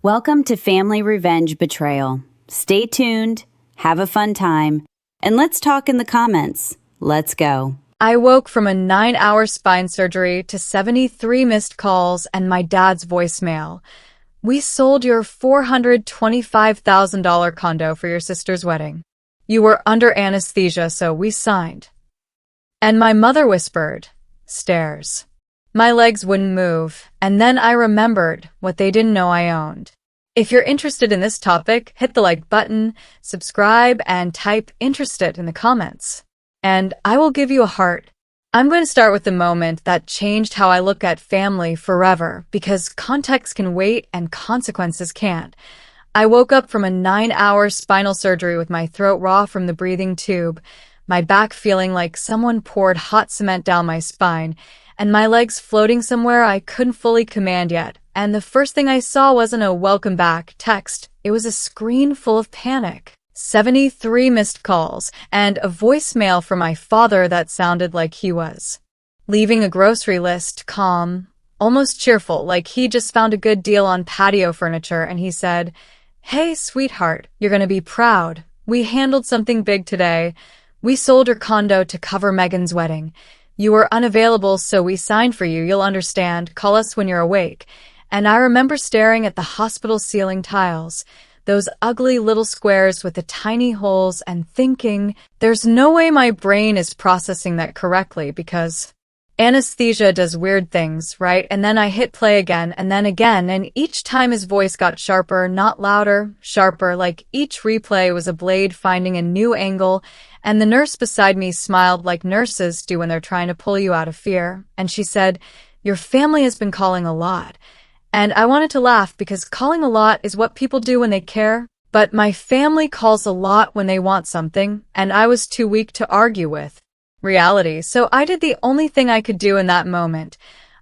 Welcome to Family Revenge Betrayal. Stay tuned, have a fun time, and let's talk in the comments. Let's go. I woke from a 9-hour spine surgery to 73 missed calls and my dad's voicemail. We sold your $425,000 condo for your sister's wedding. You were under anesthesia, so we signed. And my mother whispered, stairs. My legs wouldn't move, and then I remembered what they didn't know I owned. If you're interested in this topic, hit the like button, subscribe, and type interested in the comments. And I will give you a heart. I'm going to start with the moment that changed how I look at family forever, because context can wait and consequences can't. I woke up from a 9-hour spinal surgery with my throat raw from the breathing tube, my back feeling like someone poured hot cement down my spine, and my legs floating somewhere I couldn't fully command yet. And the first thing I saw wasn't a welcome back text. It was a screen full of panic. 73 missed calls, and a voicemail from my father that sounded like he was leaving a grocery list, calm, almost cheerful, like he just found a good deal on patio furniture, and he said, "Hey, sweetheart, you're gonna be proud. We handled something big today. We sold your condo to cover Megan's wedding. You were unavailable, so we signed for you. You'll understand. Call us when you're awake." And I remember staring at the hospital ceiling tiles, those ugly little squares with the tiny holes, and thinking, there's no way my brain is processing that correctly, because anesthesia does weird things, right? And then I hit play again, and each time his voice got sharper, not louder, sharper, like each replay was a blade finding a new angle. And the nurse beside me smiled like nurses do when they're trying to pull you out of fear. And she said, "Your family has been calling a lot." And I wanted to laugh, because calling a lot is what people do when they care. But my family calls a lot when they want something, and I was too weak to argue with reality. So I did the only thing I could do in that moment.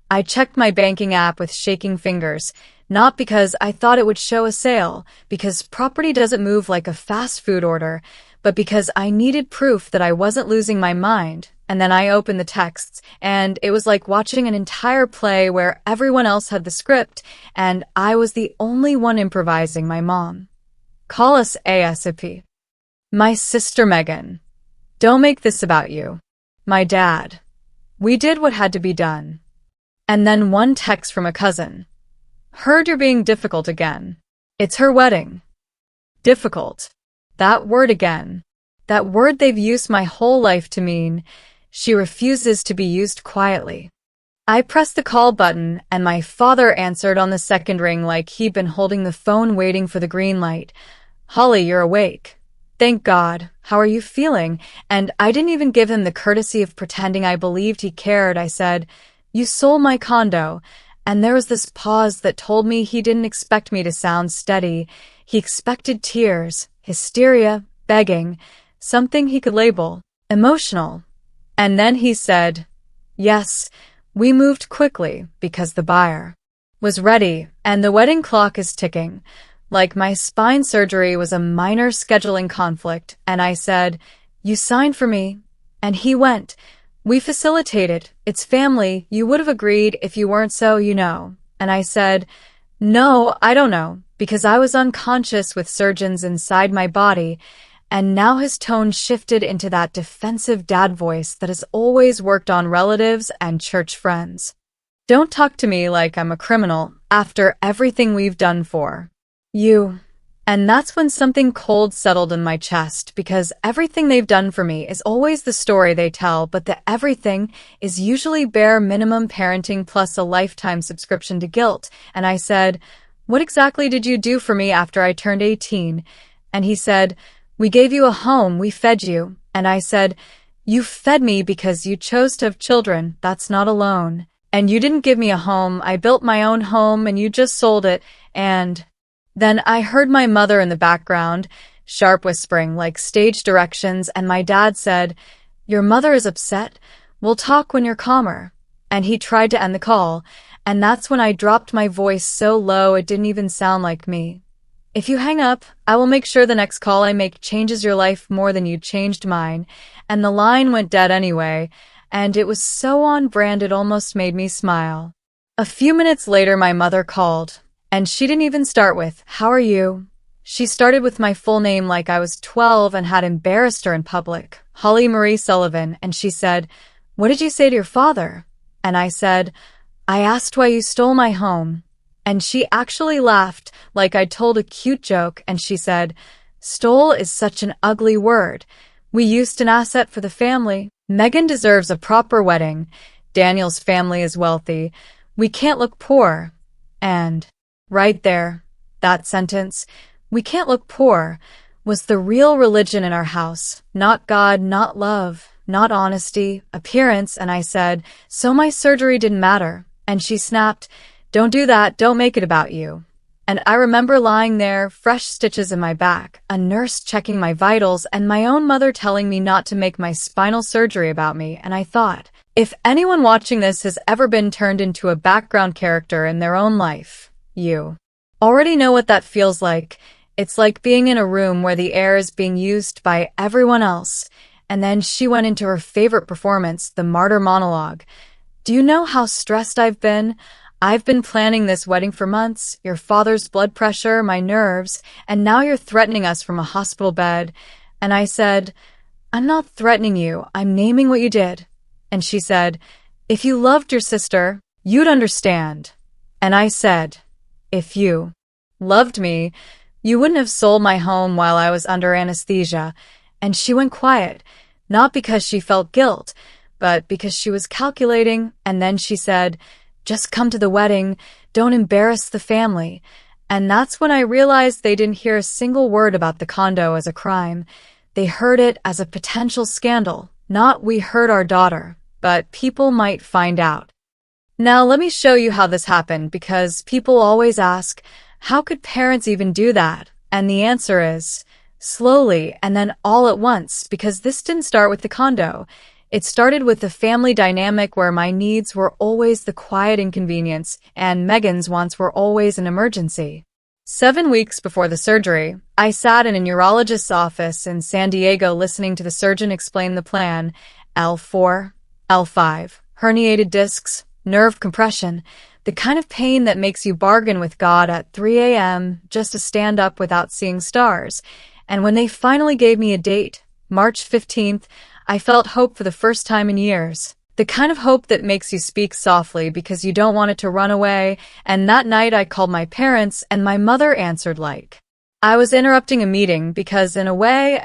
I checked my banking app with shaking fingers, not because I thought it would show a sale, because property doesn't move like a fast food order, but because I needed proof that I wasn't losing my mind. And then I opened the texts, and it was like watching an entire play where everyone else had the script, and I was the only one improvising. My mom, "Call us ASAP. My sister Megan, don't make this about you. My dad, we did what had to be done." And then one text from a cousin, "Heard you're being difficult again. It's her wedding." Difficult. That word again. That word they've used my whole life to mean she refuses to be used quietly. I pressed the call button, and my father answered on the second ring like he'd been holding the phone waiting for the green light. "Holly, you're awake. Thank God. How are you feeling?" And I didn't even give him the courtesy of pretending I believed he cared. I said, "You sold my condo." And there was this pause that told me he didn't expect me to sound steady. He expected tears, hysteria, begging, something he could label emotional. And then he said, "Yes, we moved quickly because the buyer was ready, and the wedding clock is ticking." Like my spine surgery was a minor scheduling conflict, and I said, "You signed for me." And he went, "We facilitated. It's family. You would have agreed if you weren't so, you know." And I said, "No, I don't know," because I was unconscious with surgeons inside my body. And now his tone shifted into that defensive dad voice that has always worked on relatives and church friends. "Don't talk to me like I'm a criminal after everything we've done for you." And that's when something cold settled in my chest, because everything they've done for me is always the story they tell, but the everything is usually bare minimum parenting plus a lifetime subscription to guilt. And I said, "What exactly did you do for me after I turned 18? And he said, "We gave you a home, we fed you." And I said, "You fed me because you chose to have children. That's not a loan. And you didn't give me a home. I built my own home, and you just sold it." And then I heard my mother in the background, sharp whispering like stage directions, and my dad said, "Your mother is upset. We'll talk when you're calmer." And he tried to end the call, and that's when I dropped my voice so low it didn't even sound like me. "If you hang up, I will make sure the next call I make changes your life more than you changed mine." And the line went dead anyway, and it was so on brand it almost made me smile. A few minutes later, my mother called, And she didn't even start with, "How are you?" She started with my full name like I was 12 and had embarrassed her in public, Holly Marie Sullivan, and she said, "What did you say to your father?" And I said, "I asked why you stole my home." And she actually laughed like I'd told a cute joke, and she said, "Stole is such an ugly word. We used an asset for the family. Megan deserves a proper wedding. Daniel's family is wealthy. We can't look poor." And right there, that sentence, "we can't look poor," was the real religion in our house. Not God, not love, not honesty, appearance. And I said, "So my surgery didn't matter." And she snapped, "Don't do that, don't make it about you." And I remember lying there, fresh stitches in my back, a nurse checking my vitals, and my own mother telling me not to make my spinal surgery about me. And I thought, if anyone watching this has ever been turned into a background character in their own life, you already know what that feels like. It's like being in a room where the air is being used by everyone else. And then she went into her favorite performance, the martyr monologue. "Do you know how stressed I've been? I've been planning this wedding for months, your father's blood pressure, my nerves, and now you're threatening us from a hospital bed." And I said, "I'm not threatening you, I'm naming what you did." And she said, "If you loved your sister, you'd understand." And I said, "If you loved me, you wouldn't have sold my home while I was under anesthesia." And she went quiet, not because she felt guilt, but because she was calculating. And then she said, "Just come to the wedding, don't embarrass the family." And that's when I realized they didn't hear a single word about the condo as a crime. They heard it as a potential scandal. Not, "We hurt our daughter," but "people might find out." Now let me show you how this happened, because people always ask, how could parents even do that? And the answer is, slowly and then all at once, because this didn't start with the condo. It started with the family dynamic where my needs were always the quiet inconvenience and Megan's wants were always an emergency. 7 weeks before the surgery, I sat in a neurologist's office in San Diego listening to the surgeon explain the plan. L4, L5, herniated discs, nerve compression, the kind of pain that makes you bargain with God at 3 a.m. just to stand up without seeing stars. And when they finally gave me a date, March 15th, I felt hope for the first time in years. The kind of hope that makes you speak softly because you don't want it to run away. And that night I called my parents, and my mother answered like I was interrupting a meeting, because in a way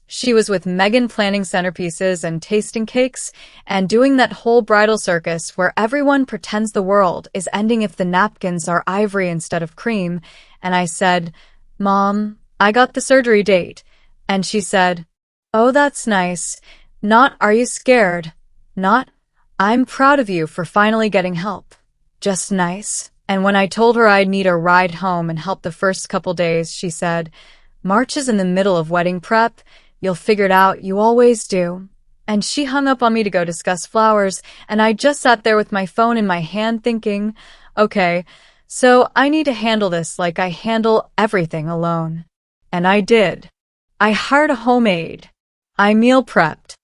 she was with Megan planning centerpieces and tasting cakes and doing that whole bridal circus where everyone pretends the world is ending if the napkins are ivory instead of cream. And I said, "Mom, I got the surgery date." And she said, "Oh, that's nice." Not, "Are you scared?" Not, "I'm proud of you for finally getting help." Just nice. And when I told her I'd need a ride home and help the first couple days, she said, "March is in the middle of wedding prep. You'll figure it out, you always do." And she hung up on me to go discuss flowers, and I just sat there with my phone in my hand thinking, okay, so I need to handle this like I handle everything alone. And I did. I hired a home aide. I meal prepped.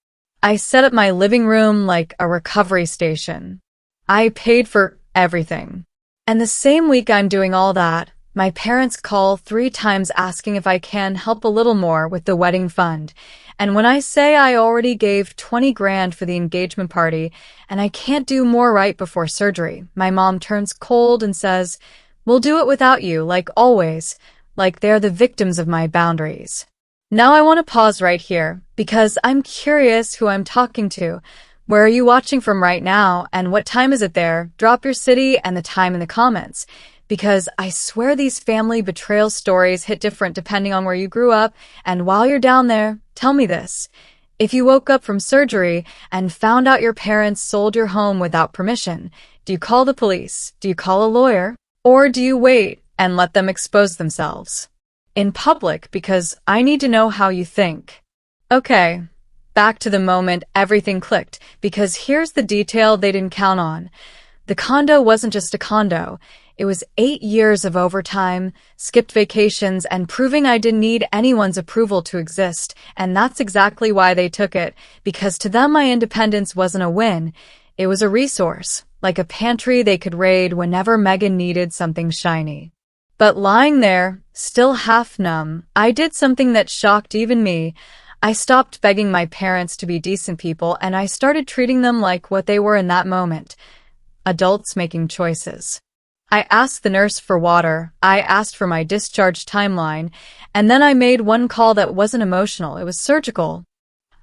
I set up my living room like a recovery station. I paid for everything. And the same week I'm doing all that, my parents call 3 times asking if I can help a little more with the wedding fund. And when I say I already gave 20 grand for the engagement party and I can't do more right before surgery, my mom turns cold and says, "We'll do it without you, like always," like they're the victims of my boundaries. Now I want to pause right here, because I'm curious who I'm talking to. Where are you watching from right now, and what time is it there? Drop your city and the time in the comments, because I swear these family betrayal stories hit different depending on where you grew up. And while you're down there, tell me this. If you woke up from surgery and found out your parents sold your home without permission, do you call the police? Do you call a lawyer? Or do you wait and let them expose themselves in public? Because I need to know how you think. Okay. Back to the moment everything clicked, because here's the detail they didn't count on. The condo wasn't just a condo. It was 8 years of overtime, skipped vacations, and proving I didn't need anyone's approval to exist. And that's exactly why they took it, because to them my independence wasn't a win. It was a resource, like a pantry they could raid whenever Megan needed something shiny. But lying there, still half numb, I did something that shocked even me. I stopped begging my parents to be decent people and I started treating them like what they were in that moment. Adults making choices. I asked the nurse for water, I asked for my discharge timeline, and then I made one call that wasn't emotional, it was surgical.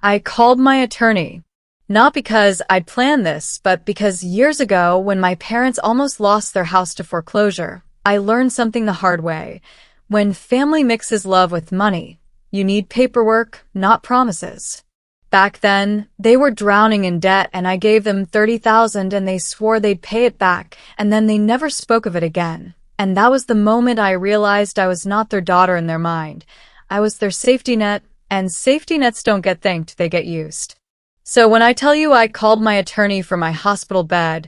I called my attorney. Not because I'd planned this, but because years ago, when my parents almost lost their house to foreclosure, I learned something the hard way. When family mixes love with money, you need paperwork, not promises. Back then, they were drowning in debt and I gave them $30,000 and they swore they'd pay it back and then they never spoke of it again. And that was the moment I realized I was not their daughter in their mind. I was their safety net, and safety nets don't get thanked, they get used. So when I tell you I called my attorney for my hospital bed,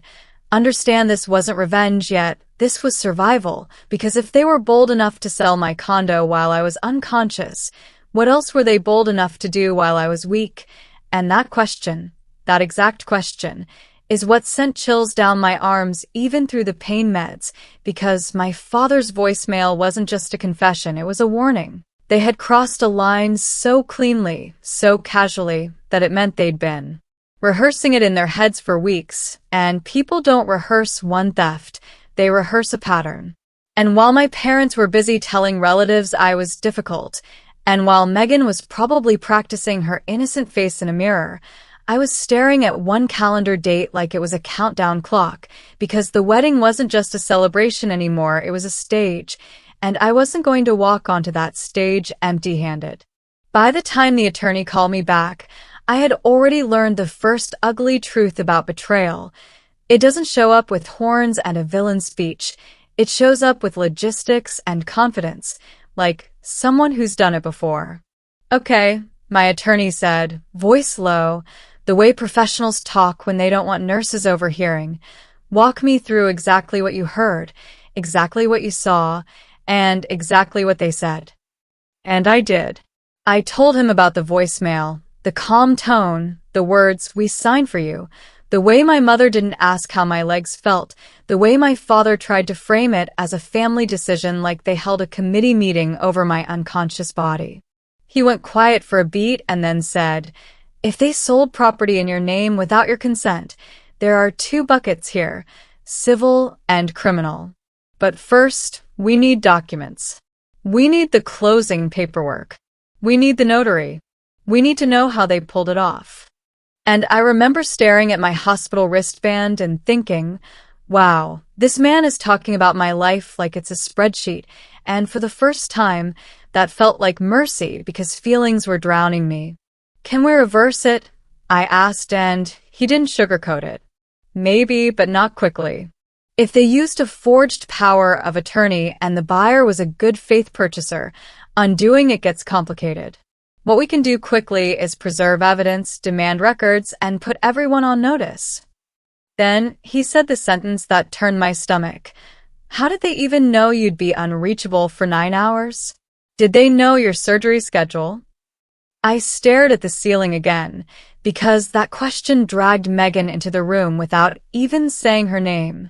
understand this wasn't revenge yet, this was survival, because if they were bold enough to sell my condo while I was unconscious, what else were they bold enough to do while I was weak? And that question, that exact question, is what sent chills down my arms even through the pain meds, because my father's voicemail wasn't just a confession, it was a warning. They had crossed a line so cleanly, so casually, that it meant they'd been rehearsing it in their heads for weeks, and people don't rehearse one theft, they rehearse a pattern. And while my parents were busy telling relatives I was difficult, and while Megan was probably practicing her innocent face in a mirror, I was staring at one calendar date like it was a countdown clock, because the wedding wasn't just a celebration anymore, it was a stage, and I wasn't going to walk onto that stage empty-handed. By the time the attorney called me back, I had already learned the first ugly truth about betrayal. It doesn't show up with horns and a villain speech. It shows up with logistics and confidence, like someone who's done it before. Okay, my attorney said, voice low, the way professionals talk when they don't want nurses overhearing. Walk me through exactly what you heard, exactly what you saw, and exactly what they said. And I did. I told him about the voicemail, the calm tone, the words, "We signed for you," the way my mother didn't ask how my legs felt, the way my father tried to frame it as a family decision like they held a committee meeting over my unconscious body. He went quiet for a beat and then said, "If they sold property in your name without your consent, there are 2 buckets here, civil and criminal. But first, we need documents. We need the closing paperwork. We need the notary. We need to know how they pulled it off." And I remember staring at my hospital wristband and thinking, wow, this man is talking about my life like it's a spreadsheet, and for the first time, that felt like mercy because feelings were drowning me. "Can we reverse it?" I asked, and he didn't sugarcoat it. Maybe, but not quickly. If they used a forged power of attorney and the buyer was a good faith purchaser, undoing it gets complicated. What we can do quickly is preserve evidence, demand records, and put everyone on notice. Then he said the sentence that turned my stomach. "How did they even know you'd be unreachable for 9 hours? Did they know your surgery schedule?" I stared at the ceiling again, because that question dragged Megan into the room without even saying her name.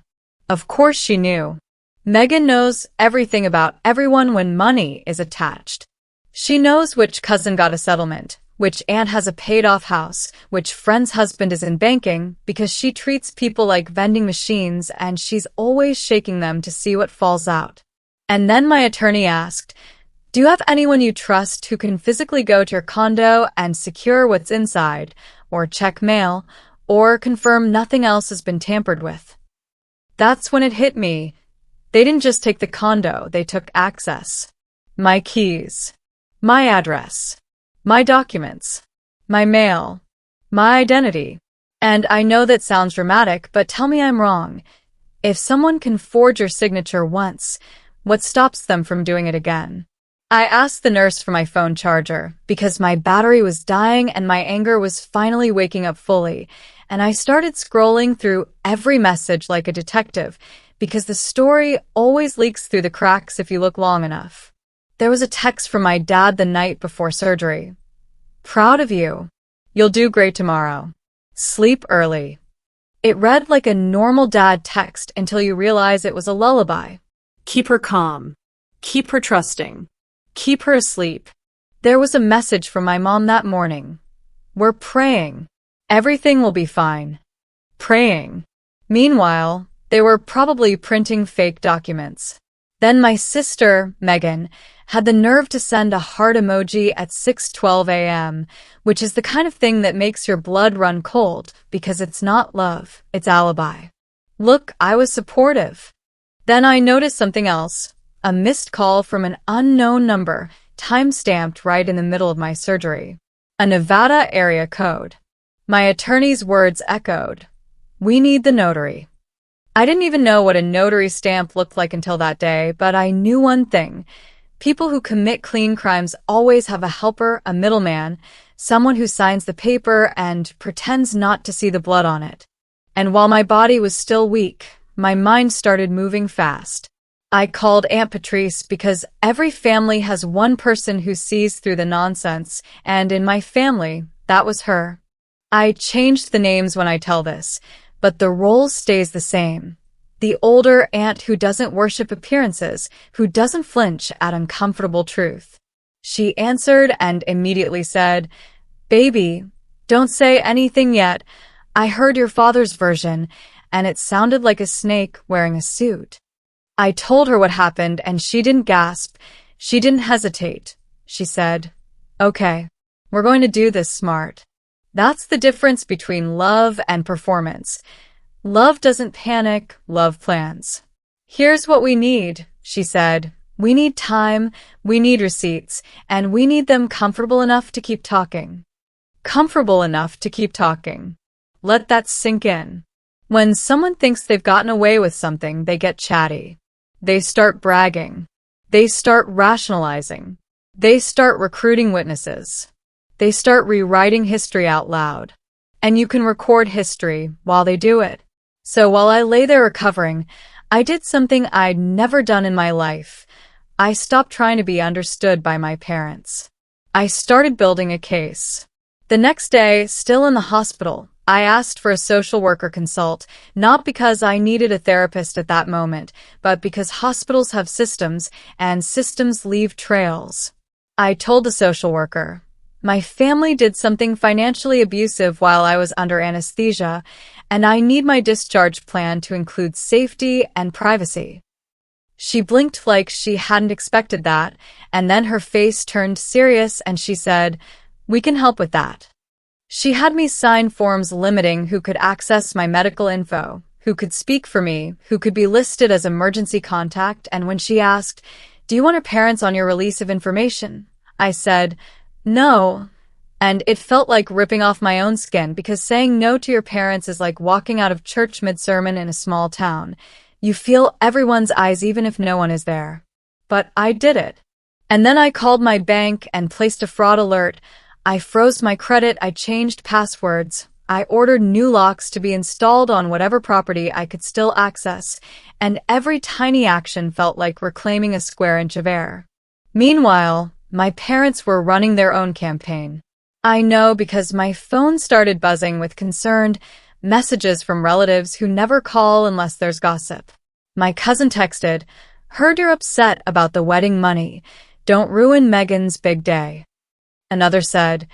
Of course she knew. Megan knows everything about everyone when money is attached. She knows which cousin got a settlement, which aunt has a paid-off house, which friend's husband is in banking, because she treats people like vending machines and she's always shaking them to see what falls out. And then my attorney asked, "Do you have anyone you trust who can physically go to your condo and secure what's inside, or check mail, or confirm nothing else has been tampered with?" That's when it hit me. They didn't just take the condo, they took access. My keys. My address, my documents, my mail, my identity. And I know that sounds dramatic, but tell me I'm wrong. If someone can forge your signature once, what stops them from doing it again? I asked the nurse for my phone charger because my battery was dying and my anger was finally waking up fully, and I started scrolling through every message like a detective because the story always leaks through the cracks if you look long enough. There was a text from my dad the night before surgery. "Proud of you. You'll do great tomorrow. Sleep early." It read like a normal dad text until you realize it was a lullaby. "Keep her calm. Keep her trusting. Keep her asleep. There was a message from my mom that morning. We're praying. Everything will be fine. Praying. Meanwhile, they were probably printing fake documents. Then my sister, Megan, had the nerve to send a heart emoji at 6:12 a.m., which is the kind of thing that makes your blood run cold because it's not love, it's alibi. Look, I was supportive. Then I noticed something else, a missed call from an unknown number, time-stamped right in the middle of my surgery. A Nevada area code. My attorney's words echoed. We need the notary. I didn't even know what a notary stamp looked like until that day, but I knew one thing. People who commit clean crimes always have a helper, a middleman, someone who signs the paper and pretends not to see the blood on it. And while my body was still weak, my mind started moving fast. I called Aunt Patrice because every family has one person who sees through the nonsense, and in my family, that was her. I changed the names when I tell this, but the role stays the same. The older aunt who doesn't worship appearances, who doesn't flinch at uncomfortable truth. She answered and immediately said, Baby, don't say anything yet. I heard your father's version, and it sounded like a snake wearing a suit. I told her what happened, and she didn't gasp. She didn't hesitate. She said, Okay, we're going to do this smart. That's the difference between love and performance. Love doesn't panic, love plans. Here's what we need, she said. We need time, we need receipts, and we need them comfortable enough to keep talking. Comfortable enough to keep talking. Let that sink in. When someone thinks they've gotten away with something, they get chatty. They start bragging. They start rationalizing. They start recruiting witnesses. They start rewriting history out loud. And you can record history while they do it. So while I lay there recovering, I did something I'd never done in my life. I stopped trying to be understood by my parents. I started building a case. The next day, still in the hospital, I asked for a social worker consult, not because I needed a therapist at that moment, but because hospitals have systems, and systems leave trails. I told the social worker, my family did something financially abusive while I was under anesthesia, and I need my discharge plan to include safety and privacy. She blinked like she hadn't expected that, and then her face turned serious and she said, We can help with that. She had me sign forms limiting who could access my medical info, who could speak for me, who could be listed as emergency contact, and when she asked, Do you want her parents on your release of information? I said, No. And it felt like ripping off my own skin because saying no to your parents is like walking out of church mid-sermon in a small town. You feel everyone's eyes even if no one is there. But I did it. And then I called my bank and placed a fraud alert. I froze my credit, I changed passwords. I ordered new locks to be installed on whatever property I could still access, and every tiny action felt like reclaiming a square inch of air. Meanwhile, my parents were running their own campaign. I know because my phone started buzzing with concerned messages from relatives who never call unless there's gossip. My cousin texted, Heard you're upset about the wedding money. Don't ruin Megan's big day. Another said,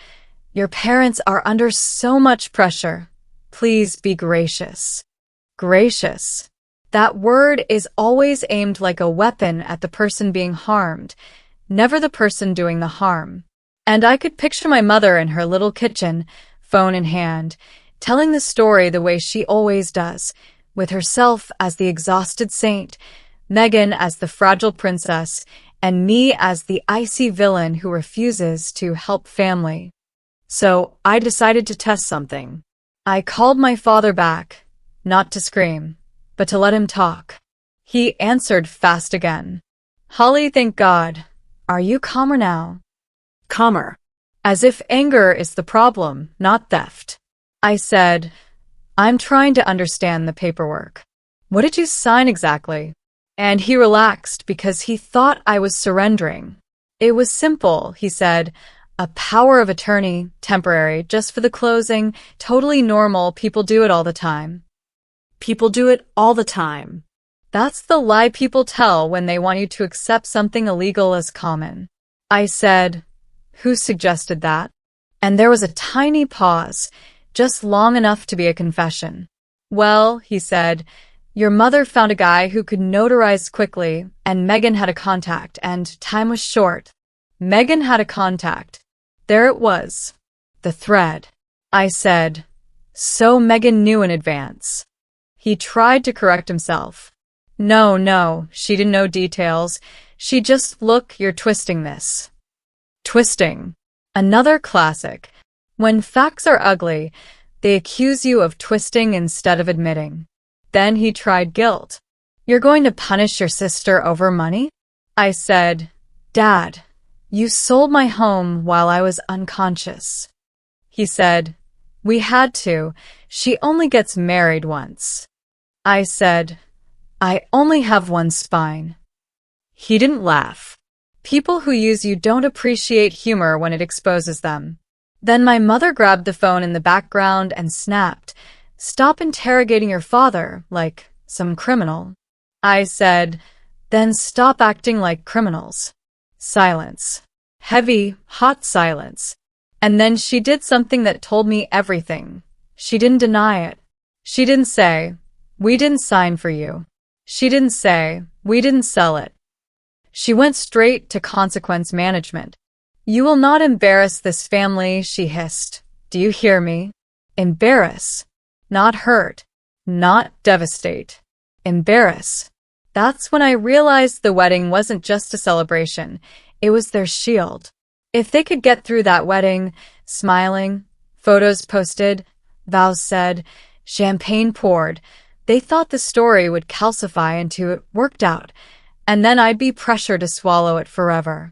Your parents are under so much pressure. Please be gracious. Gracious. That word is always aimed like a weapon at the person being harmed, never the person doing the harm. And I could picture my mother in her little kitchen, phone in hand, telling the story the way she always does, with herself as the exhausted saint, Megan as the fragile princess, and me as the icy villain who refuses to help family. So I decided to test something. I called my father back, not to scream, but to let him talk. He answered fast again. Holly, thank God. Are you calmer now? Calmer. As if anger is the problem, not theft. I said, I'm trying to understand the paperwork. What did you sign exactly? And he relaxed because he thought I was surrendering. It was simple, he said. A power of attorney, temporary, just for the closing, totally normal, people do it all the time. People do it all the time. That's the lie people tell when they want you to accept something illegal as common. I said, "Who suggested that?" And there was a tiny pause, just long enough to be a confession. "Well," he said, "your mother found a guy who could notarize quickly, and Megan had a contact, and time was short." Megan had a contact. There it was. The thread. I said, "So Megan knew in advance." He tried to correct himself. No, she didn't know details. She just, "Look, you're twisting this." Twisting. Another classic. When facts are ugly, they accuse you of twisting instead of admitting. Then he tried guilt. "You're going to punish your sister over money?" I said, "Dad, you sold my home while I was unconscious." He said, "We had to. She only gets married once." I said, "I only have one spine." He didn't laugh. People who use you don't appreciate humor when it exposes them. Then my mother grabbed the phone in the background and snapped, "Stop interrogating your father like some criminal." I said, "Then stop acting like criminals." Silence. Heavy, hot silence. And then she did something that told me everything. She didn't deny it. She didn't say, "We didn't sign for you." She didn't say, "We didn't sell it." She went straight to consequence management. "You will not embarrass this family," she hissed. "Do you hear me? Embarrass. Not hurt. Not devastate. Embarrass." That's when I realized the wedding wasn't just a celebration. It was their shield. If they could get through that wedding, smiling, photos posted, vows said, champagne poured, they thought the story would calcify into "it worked out," and then I'd be pressured to swallow it forever.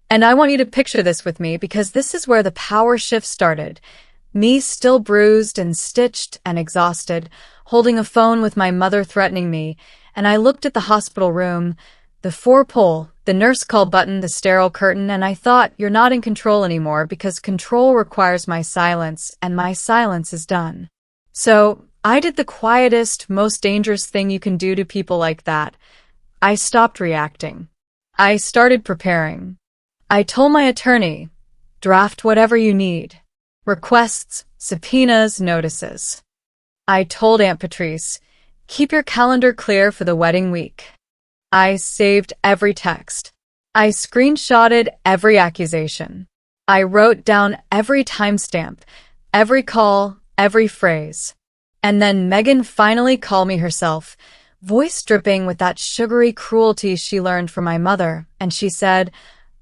And I want you to picture this with me because this is where the power shift started. Me still bruised and stitched and exhausted, holding a phone with my mother threatening me, and I looked at the hospital room, the 4-pole, the nurse call button, the sterile curtain, and I thought, "You're not in control anymore because control requires my silence, and my silence is done." So I did the quietest, most dangerous thing you can do to people like that. I stopped reacting. I started preparing. I told my attorney, "Draft whatever you need. Requests, subpoenas, notices." I told Aunt Patrice, "Keep your calendar clear for the wedding week." I saved every text. I screenshotted every accusation. I wrote down every timestamp, every call, every phrase. And then Megan finally called me herself, voice dripping with that sugary cruelty she learned from my mother, and she said,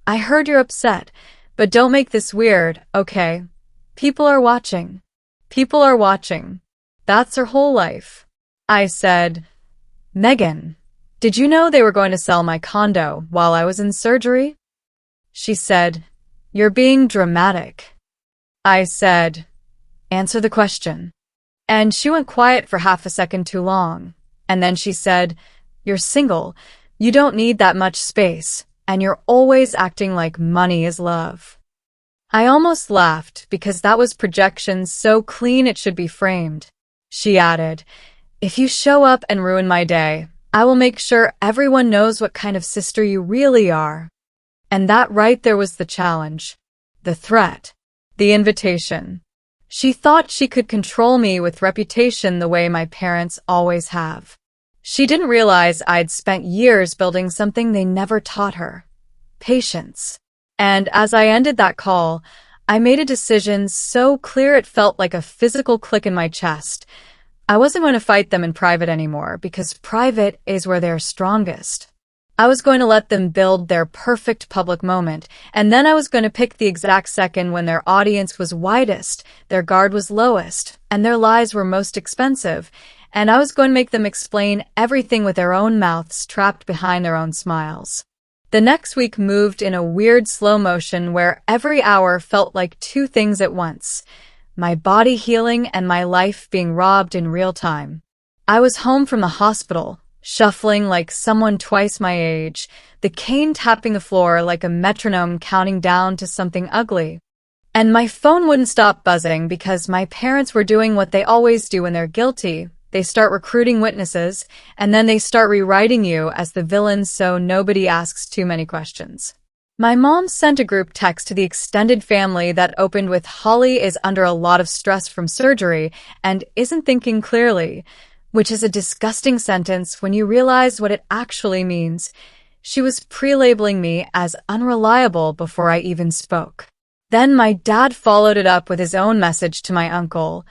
"I heard you're upset, but don't make this weird, okay? People are watching. People are watching." That's her whole life. I said, "Megan, did you know they were going to sell my condo while I was in surgery?" She said, "You're being dramatic." I said, "Answer the question." And she went quiet for half a second too long. And then she said, "You're single. You don't need that much space. And you're always acting like money is love." I almost laughed because that was projection so clean it should be framed. She added, "If you show up and ruin my day, I will make sure everyone knows what kind of sister you really are." And that right there was the challenge, the threat, the invitation. She thought she could control me with reputation the way my parents always have. She didn't realize I'd spent years building something they never taught her, patience. And as I ended that call, I made a decision so clear it felt like a physical click in my chest. I wasn't going to fight them in private anymore because private is where they're strongest. I was going to let them build their perfect public moment, and then I was going to pick the exact second when their audience was widest, their guard was lowest, and their lies were most expensive, and I was going to make them explain everything with their own mouths trapped behind their own smiles. The next week moved in a weird slow motion where every hour felt like two things at once, my body healing and my life being robbed in real time. I was home from the hospital, shuffling like someone twice my age, the cane tapping the floor like a metronome counting down to something ugly. And my phone wouldn't stop buzzing because my parents were doing what they always do when they're guilty. They start recruiting witnesses, and then they start rewriting you as the villain so nobody asks too many questions. My mom sent a group text to the extended family that opened with "Holly is under a lot of stress from surgery and isn't thinking clearly," which is a disgusting sentence when you realize what it actually means. She was pre-labeling me as unreliable before I even spoke. Then my dad followed it up with his own message to my uncle.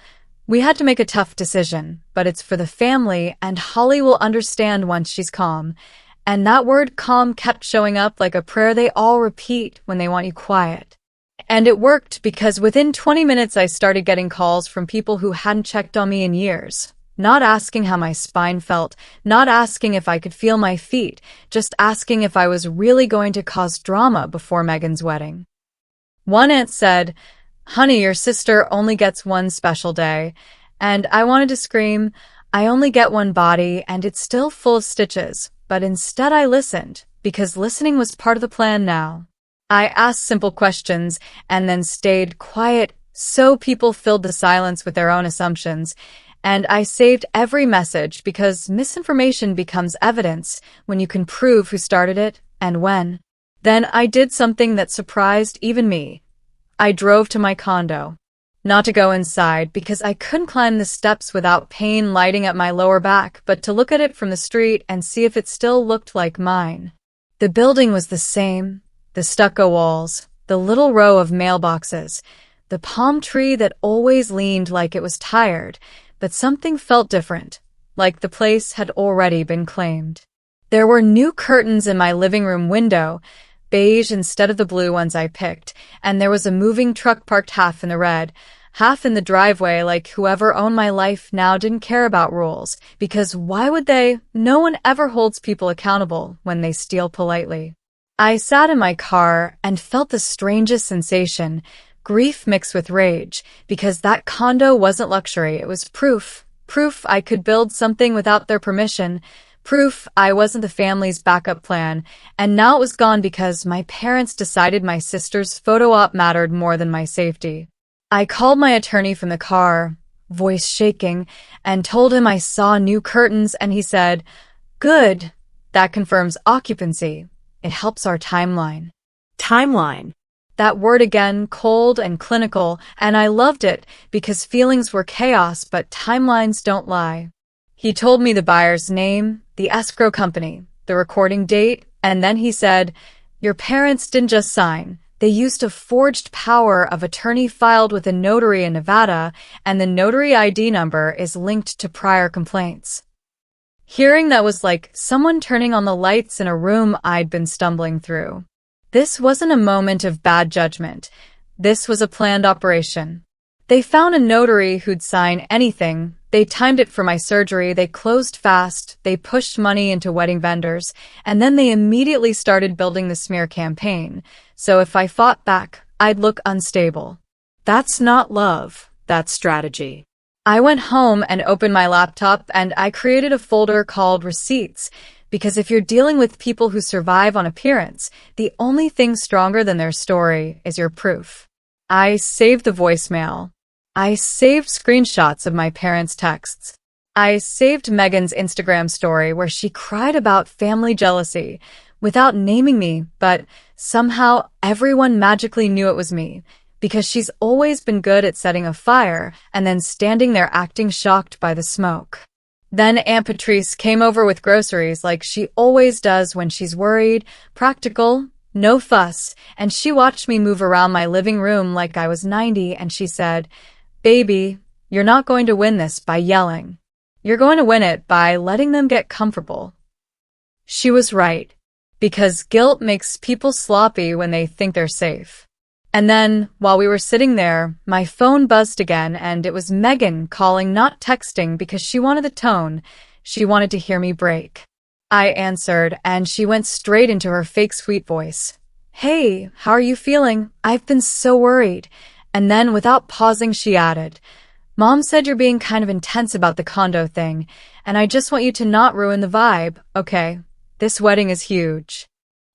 "We had to make a tough decision, but it's for the family and Holly will understand once she's calm." And that word calm kept showing up like a prayer they all repeat when they want you quiet. And it worked because within 20 minutes I started getting calls from people who hadn't checked on me in years. Not asking how my spine felt, not asking if I could feel my feet, just asking if I was really going to cause drama before Megan's wedding. One aunt said, "Honey, your sister only gets one special day." And I wanted to scream, "I only get one body and it's still full of stitches." But instead I listened, because listening was part of the plan now. I asked simple questions and then stayed quiet so people filled the silence with their own assumptions. And I saved every message because misinformation becomes evidence when you can prove who started it and when. Then I did something that surprised even me. I drove to my condo. Not to go inside because I couldn't climb the steps without pain lighting up my lower back, but to look at it from the street and see if it still looked like mine. The building was the same, the stucco walls, the little row of mailboxes, the palm tree that always leaned like it was tired, but something felt different, like the place had already been claimed. There were new curtains in my living room window, beige instead of the blue ones I picked, and there was a moving truck parked half in the red, half in the driveway, like whoever owned my life now didn't care about rules, because why would they? No one ever holds people accountable when they steal politely. I sat in my car and felt the strangest sensation, grief mixed with rage, because that condo wasn't luxury, it was proof. Proof I could build something without their permission. Proof I wasn't the family's backup plan, and now it was gone because my parents decided my sister's photo op mattered more than my safety. I called my attorney from the car, voice shaking, and told him I saw new curtains, and he said, "Good, that confirms occupancy. It helps our timeline." Timeline. That word again, cold and clinical, and I loved it because feelings were chaos, but timelines don't lie. He told me the buyer's name, the escrow company, the recording date, and then he said, "Your parents didn't just sign. They used a forged power of attorney filed with a notary in Nevada, and the notary ID number is linked to prior complaints." Hearing that was like someone turning on the lights in a room I'd been stumbling through. This wasn't a moment of bad judgment. This was a planned operation. They found a notary who'd sign anything. They timed it for my surgery, they closed fast, they pushed money into wedding vendors, and then they immediately started building the smear campaign. So if I fought back, I'd look unstable. That's not love, that's strategy. I went home and opened my laptop and I created a folder called Receipts, because if you're dealing with people who survive on appearance, the only thing stronger than their story is your proof. I saved the voicemail. I saved screenshots of my parents' texts. I saved Megan's Instagram story where she cried about family jealousy without naming me, but somehow everyone magically knew it was me because she's always been good at setting a fire and then standing there acting shocked by the smoke. Then Aunt Patrice came over with groceries like she always does when she's worried, practical, no fuss, and she watched me move around my living room like I was 90 and she said, "Baby, you're not going to win this by yelling. You're going to win it by letting them get comfortable." She was right, because guilt makes people sloppy when they think they're safe. And then, while we were sitting there, my phone buzzed again and it was Megan calling, not texting, because she wanted the tone. She wanted to hear me break. I answered and she went straight into her fake sweet voice. "Hey, how are you feeling? I've been so worried." And then, without pausing, she added, "Mom said you're being kind of intense about the condo thing, and I just want you to not ruin the vibe, okay? This wedding is huge."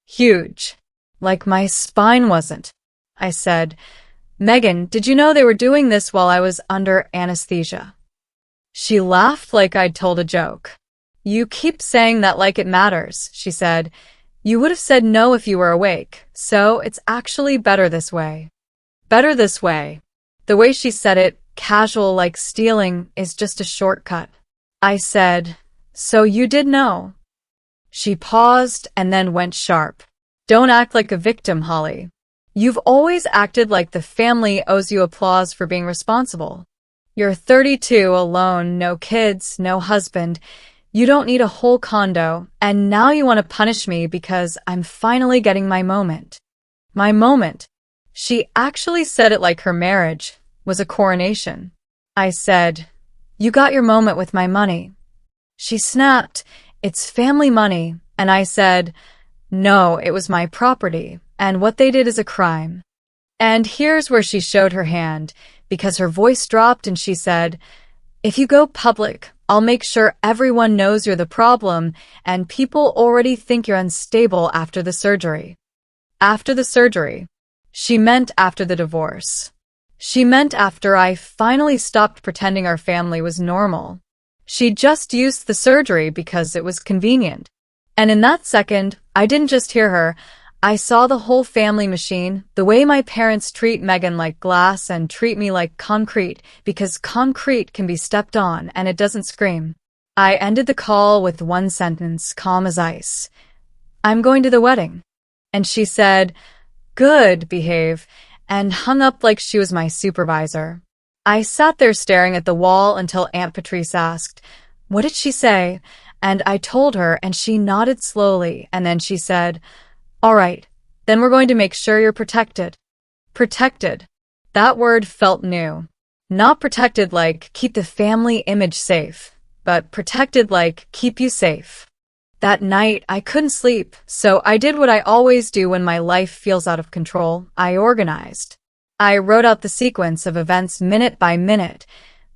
Huge. Like my spine wasn't. I said, "Megan, did you know they were doing this while I was under anesthesia?" She laughed like I'd told a joke. You keep saying that like it matters, she said. You would have said no if you were awake, so it's actually better this way. Better this way. The way she said it, casual like stealing, is just a shortcut. I said, so you did know. She paused and then went sharp. Don't act like a victim, Holly. You've always acted like the family owes you applause for being responsible. You're 32, alone, no kids, no husband. You don't need a whole condo, and now you want to punish me because I'm finally getting my moment. My moment. She actually said it like her marriage was a coronation. I said, you got your moment with my money. She snapped, it's family money, and I said, no, it was my property, and what they did is a crime. And here's where she showed her hand, because her voice dropped and she said, if you go public, I'll make sure everyone knows you're the problem, and people already think you're unstable after the surgery. After the surgery. She meant after the divorce. She meant after I finally stopped pretending our family was normal. She just used the surgery because it was convenient. And in that second, I didn't just hear her. I saw the whole family machine, the way my parents treat Megan like glass and treat me like concrete, because concrete can be stepped on and it doesn't scream. I ended the call with one sentence, calm as ice. I'm going to the wedding. And she said, good, behave, and hung up like she was my supervisor. I sat there staring at the wall until Aunt Patrice asked, what did she say? And I told her, and she nodded slowly, and then she said, all right, then we're going to make sure you're protected. Protected. That word felt new. Not protected like keep the family image safe, but protected like keep you safe. That night, I couldn't sleep, so I did what I always do when my life feels out of control. I organized. I wrote out the sequence of events minute by minute.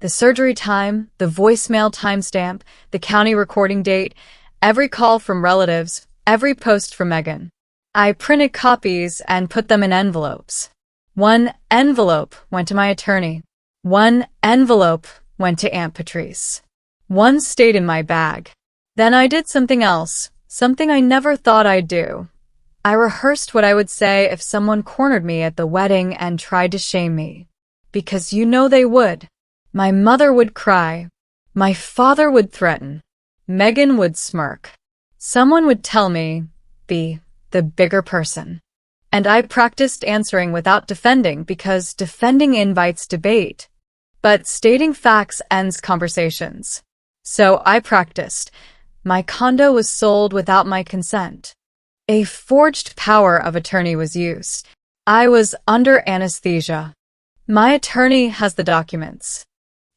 The surgery time, the voicemail timestamp, the county recording date, every call from relatives, every post from Megan. I printed copies and put them in envelopes. One envelope went to my attorney. One envelope went to Aunt Patrice. One stayed in my bag. Then I did something else, something I never thought I'd do. I rehearsed what I would say if someone cornered me at the wedding and tried to shame me. Because you know they would. My mother would cry. My father would threaten. Megan would smirk. Someone would tell me, be the bigger person. And I practiced answering without defending because defending invites debate. But stating facts ends conversations. So I practiced. My condo was sold without my consent. A forged power of attorney was used. I was under anesthesia. My attorney has the documents.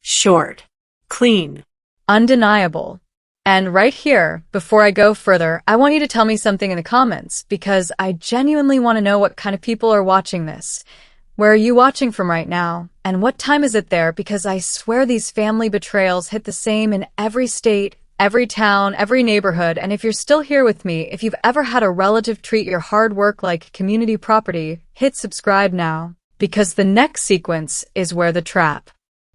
Short. Clean. Undeniable. And right here, before I go further, I want you to tell me something in the comments because I genuinely want to know what kind of people are watching this. Where are you watching from right now? And what time is it there? Because I swear these family betrayals hit the same in every state, every town, every neighborhood. And if you're still here with me, if you've ever had a relative treat your hard work like community property, hit subscribe now. Because the next sequence is where the trap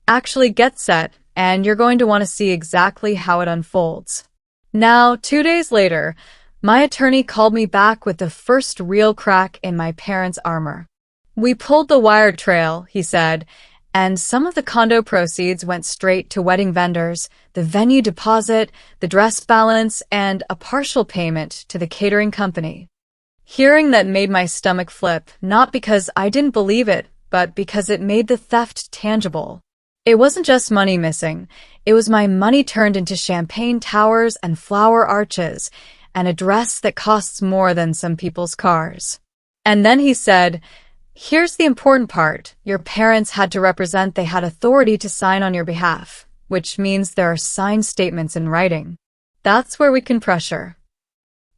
actually gets set. And you're going to want to see exactly how it unfolds. Now, 2 days later, my attorney called me back with the first real crack in my parents' armor. We pulled the wire trail, he said, and some of the condo proceeds went straight to wedding vendors, the venue deposit, the dress balance, and a partial payment to the catering company. Hearing that made my stomach flip, not because I didn't believe it, but because it made the theft tangible. It wasn't just money missing. It was my money turned into champagne towers and flower arches, and a dress that costs more than some people's cars. And then he said, here's the important part. Your parents had to represent they had authority to sign on your behalf, which means there are signed statements in writing. That's where we can pressure.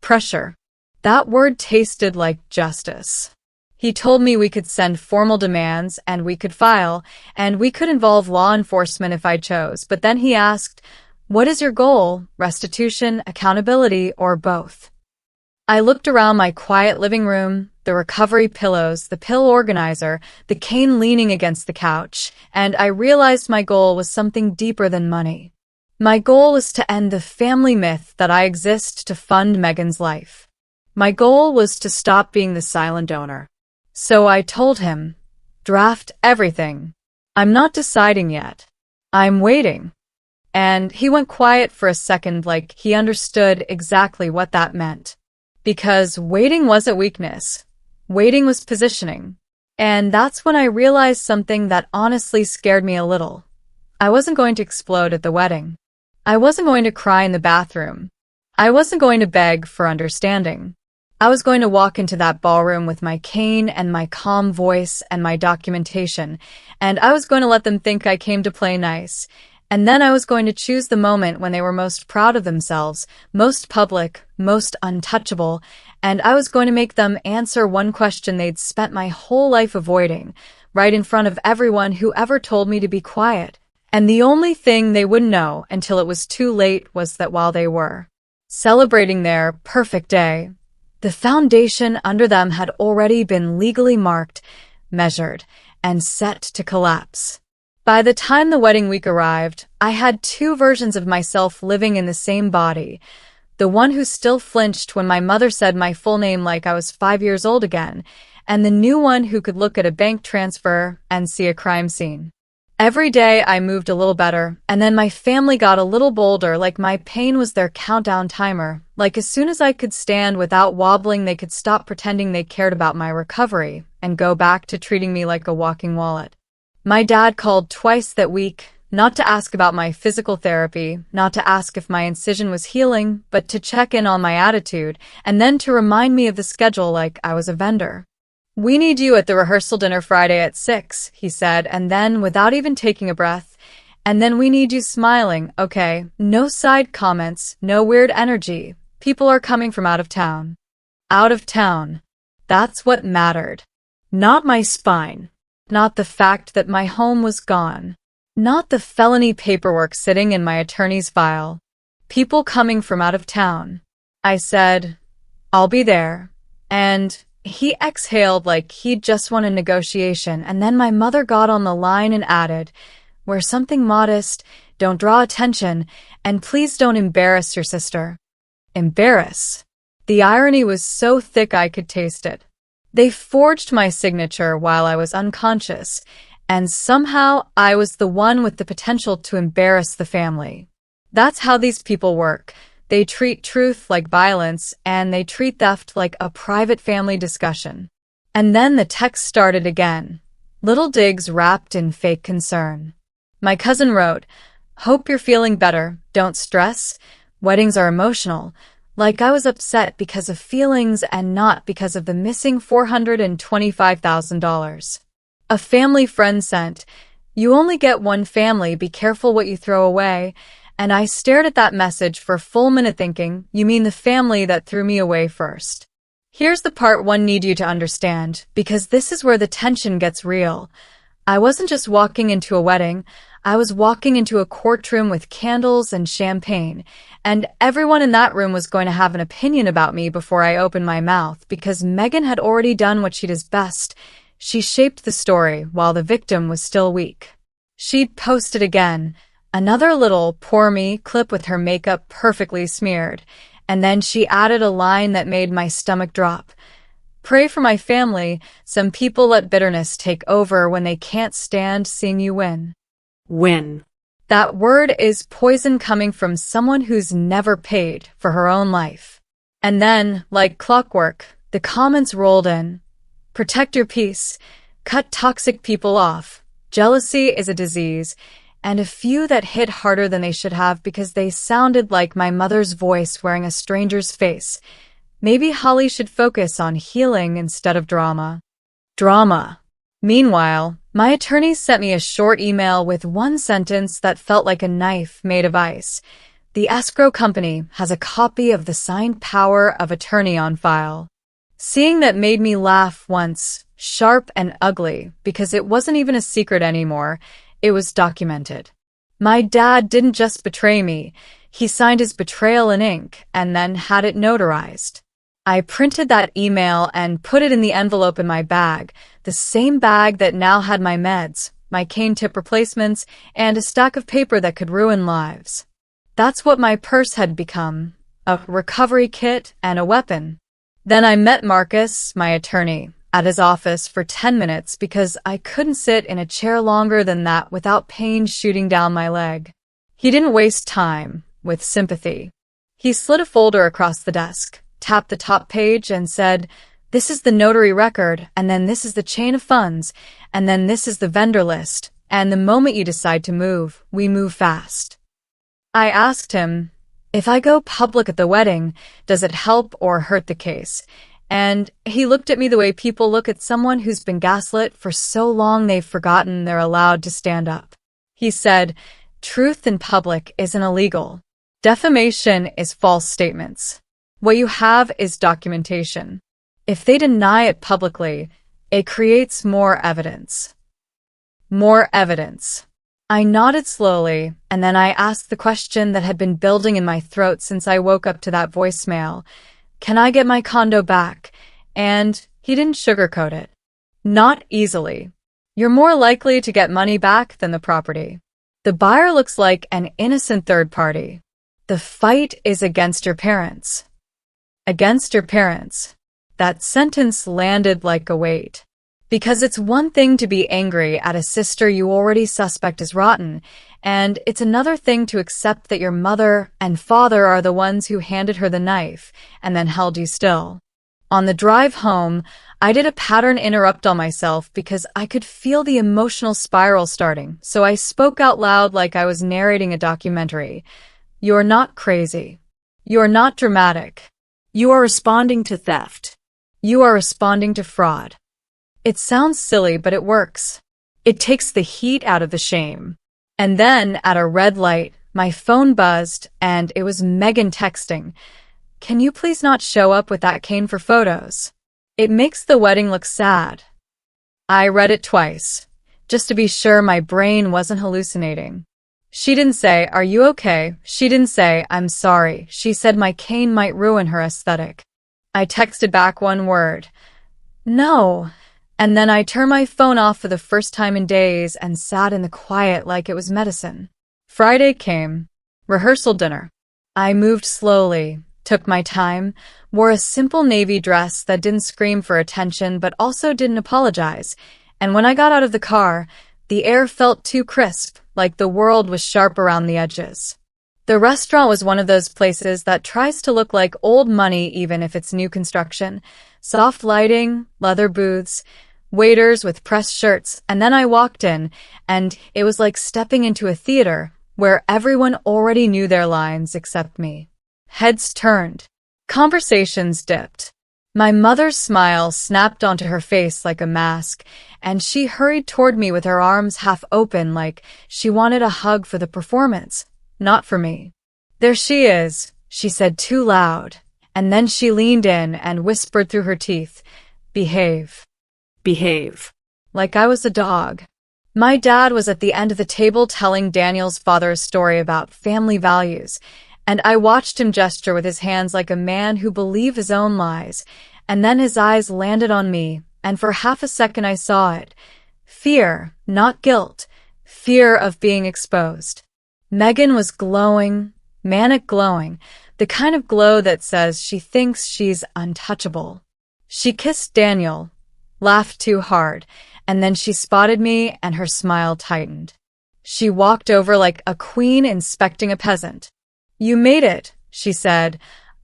Pressure. That word tasted like justice. He told me we could send formal demands, and we could file, and we could involve law enforcement if I chose. But then he asked, what is your goal? Restitution, accountability, or both? I looked around my quiet living room, the recovery pillows, the pill organizer, the cane leaning against the couch, and I realized my goal was something deeper than money. My goal was to end the family myth that I exist to fund Megan's life. My goal was to stop being the silent donor. So I told him, draft everything. I'm not deciding yet. I'm waiting. And he went quiet for a second, like he understood exactly what that meant. Because waiting wasn't weakness. Waiting was positioning. And that's when I realized something that honestly scared me a little. I wasn't going to explode at the wedding. I wasn't going to cry in the bathroom. I wasn't going to beg for understanding. I was going to walk into that ballroom with my cane and my calm voice and my documentation, and I was going to let them think I came to play nice. And then I was going to choose the moment when they were most proud of themselves, most public, most untouchable, and I was going to make them answer one question they'd spent my whole life avoiding, right in front of everyone who ever told me to be quiet. And the only thing they wouldn't know until it was too late was that while they were celebrating their perfect day, the foundation under them had already been legally marked, measured, and set to collapse. By the time the wedding week arrived, I had two versions of myself living in the same body. The one who still flinched when my mother said my full name like I was 5 years old again, and the new one who could look at a bank transfer and see a crime scene. Every day I moved a little better, and then my family got a little bolder, like my pain was their countdown timer. Like as soon as I could stand without wobbling, they could stop pretending they cared about my recovery and go back to treating me like a walking wallet. My dad called twice that week, not to ask about my physical therapy, not to ask if my incision was healing, but to check in on my attitude, and then to remind me of the schedule like I was a vendor. "We need you at the rehearsal dinner Friday at 6, he said, and then, without even taking a breath, "And then we need you smiling, okay? No side comments, no weird energy. People are coming from out of town." Out of town. That's what mattered. Not my spine. Not the fact that my home was gone. Not the felony paperwork sitting in my attorney's file. People coming from out of town. I said, "I'll be there." And he exhaled like he'd just won a negotiation, and then my mother got on the line and added, "Wear something modest, don't draw attention, and please don't embarrass your sister." Embarrass. The irony was so thick I could taste it. They forged my signature while I was unconscious, and somehow I was the one with the potential to embarrass the family. That's how these people work. They treat truth like violence, and they treat theft like a private family discussion. And then the text started again. Little digs wrapped in fake concern. My cousin wrote, "Hope you're feeling better. Don't stress. Weddings are emotional." Like I was upset because of feelings and not because of the missing $425,000. A family friend sent, "You only get one family, be careful what you throw away." And I stared at that message for a full minute thinking, you mean the family that threw me away first. Here's the part one need you to understand, because this is where the tension gets real. I wasn't just walking into a wedding, I was walking into a courtroom with candles and champagne, and everyone in that room was going to have an opinion about me before I opened my mouth, because Megan had already done what she does best. She shaped the story while the victim was still weak. She'd posted again, another little poor me clip with her makeup perfectly smeared, and then she added a line that made my stomach drop. "Pray for my family. Some people let bitterness take over when they can't stand seeing you win." Win. That word is poison coming from someone who's never paid for her own life. And then, like clockwork, the comments rolled in. "Protect your peace. Cut toxic people off. Jealousy is a disease." And a few that hit harder than they should have because they sounded like my mother's voice wearing a stranger's face. Maybe Holly should focus on healing instead of drama. Drama. Meanwhile, my attorney sent me a short email with one sentence that felt like a knife made of ice. "The escrow company has a copy of the signed power of attorney on file." Seeing that made me laugh once, sharp and ugly, because it wasn't even a secret anymore. It was documented. My dad didn't just betray me. He signed his betrayal in ink and then had it notarized. I printed that email and put it in the envelope in my bag, the same bag that now had my meds, my cane tip replacements, and a stack of paper that could ruin lives. That's what my purse had become, a recovery kit and a weapon. Then I met Marcus, my attorney, at his office for 10 minutes because I couldn't sit in a chair longer than that without pain shooting down my leg. He didn't waste time with sympathy. He slid a folder across the desk, tapped the top page, and said, "This is the notary record, and then this is the chain of funds, and then this is the vendor list, and the moment you decide to move, we move fast." I asked him, "If I go public at the wedding, does it help or hurt the case?" And he looked at me the way people look at someone who's been gaslit for so long they've forgotten they're allowed to stand up. He said, "Truth in public isn't illegal. Defamation is false statements. What you have is documentation. If they deny it publicly, it creates more evidence." More evidence. I nodded slowly, and then I asked the question that had been building in my throat since I woke up to that voicemail. "Can I get my condo back?" And he didn't sugarcoat it. "Not easily. You're more likely to get money back than the property. The buyer looks like an innocent third party. The fight is against your parents." Against your parents. That sentence landed like a weight. Because it's one thing to be angry at a sister you already suspect is rotten, and it's another thing to accept that your mother and father are the ones who handed her the knife and then held you still. On the drive home, I did a pattern interrupt on myself because I could feel the emotional spiral starting, so I spoke out loud like I was narrating a documentary. "You're not crazy. You're not dramatic. You are responding to theft. You are responding to fraud." It sounds silly, but it works. It takes the heat out of the shame. And then, at a red light, my phone buzzed, and it was Megan texting, "Can you please not show up with that cane for photos? It makes the wedding look sad." I read it twice, just to be sure my brain wasn't hallucinating. She didn't say, "Are you okay?" She didn't say, "I'm sorry." She said my cane might ruin her aesthetic. I texted back one word, "No." And then I turned my phone off for the first time in days and sat in the quiet like it was medicine. Friday came. Rehearsal dinner. I moved slowly, took my time, wore a simple navy dress that didn't scream for attention but also didn't apologize. And when I got out of the car, the air felt too crisp, like the world was sharp around the edges. The restaurant was one of those places that tries to look like old money even if it's new construction. Soft lighting, leather booths, waiters with pressed shirts, and then I walked in, and it was like stepping into a theater where everyone already knew their lines except me. Heads turned. Conversations dipped. My mother's smile snapped onto her face like a mask, and she hurried toward me with her arms half open like she wanted a hug for the performance, not for me. "There she is," she said too loud, and then she leaned in and whispered through her teeth, "Behave. Behave." Like I was a dog. My dad was at the end of the table telling Daniel's father a story about family values, and I watched him gesture with his hands like a man who believed his own lies, and then his eyes landed on me, and for half a second I saw it. Fear, not guilt. Fear of being exposed. Megan was glowing, manic glowing, the kind of glow that says she thinks she's untouchable. She kissed Daniel, laughed too hard, and then she spotted me and her smile tightened. She walked over like a queen inspecting a peasant. "You made it," she said,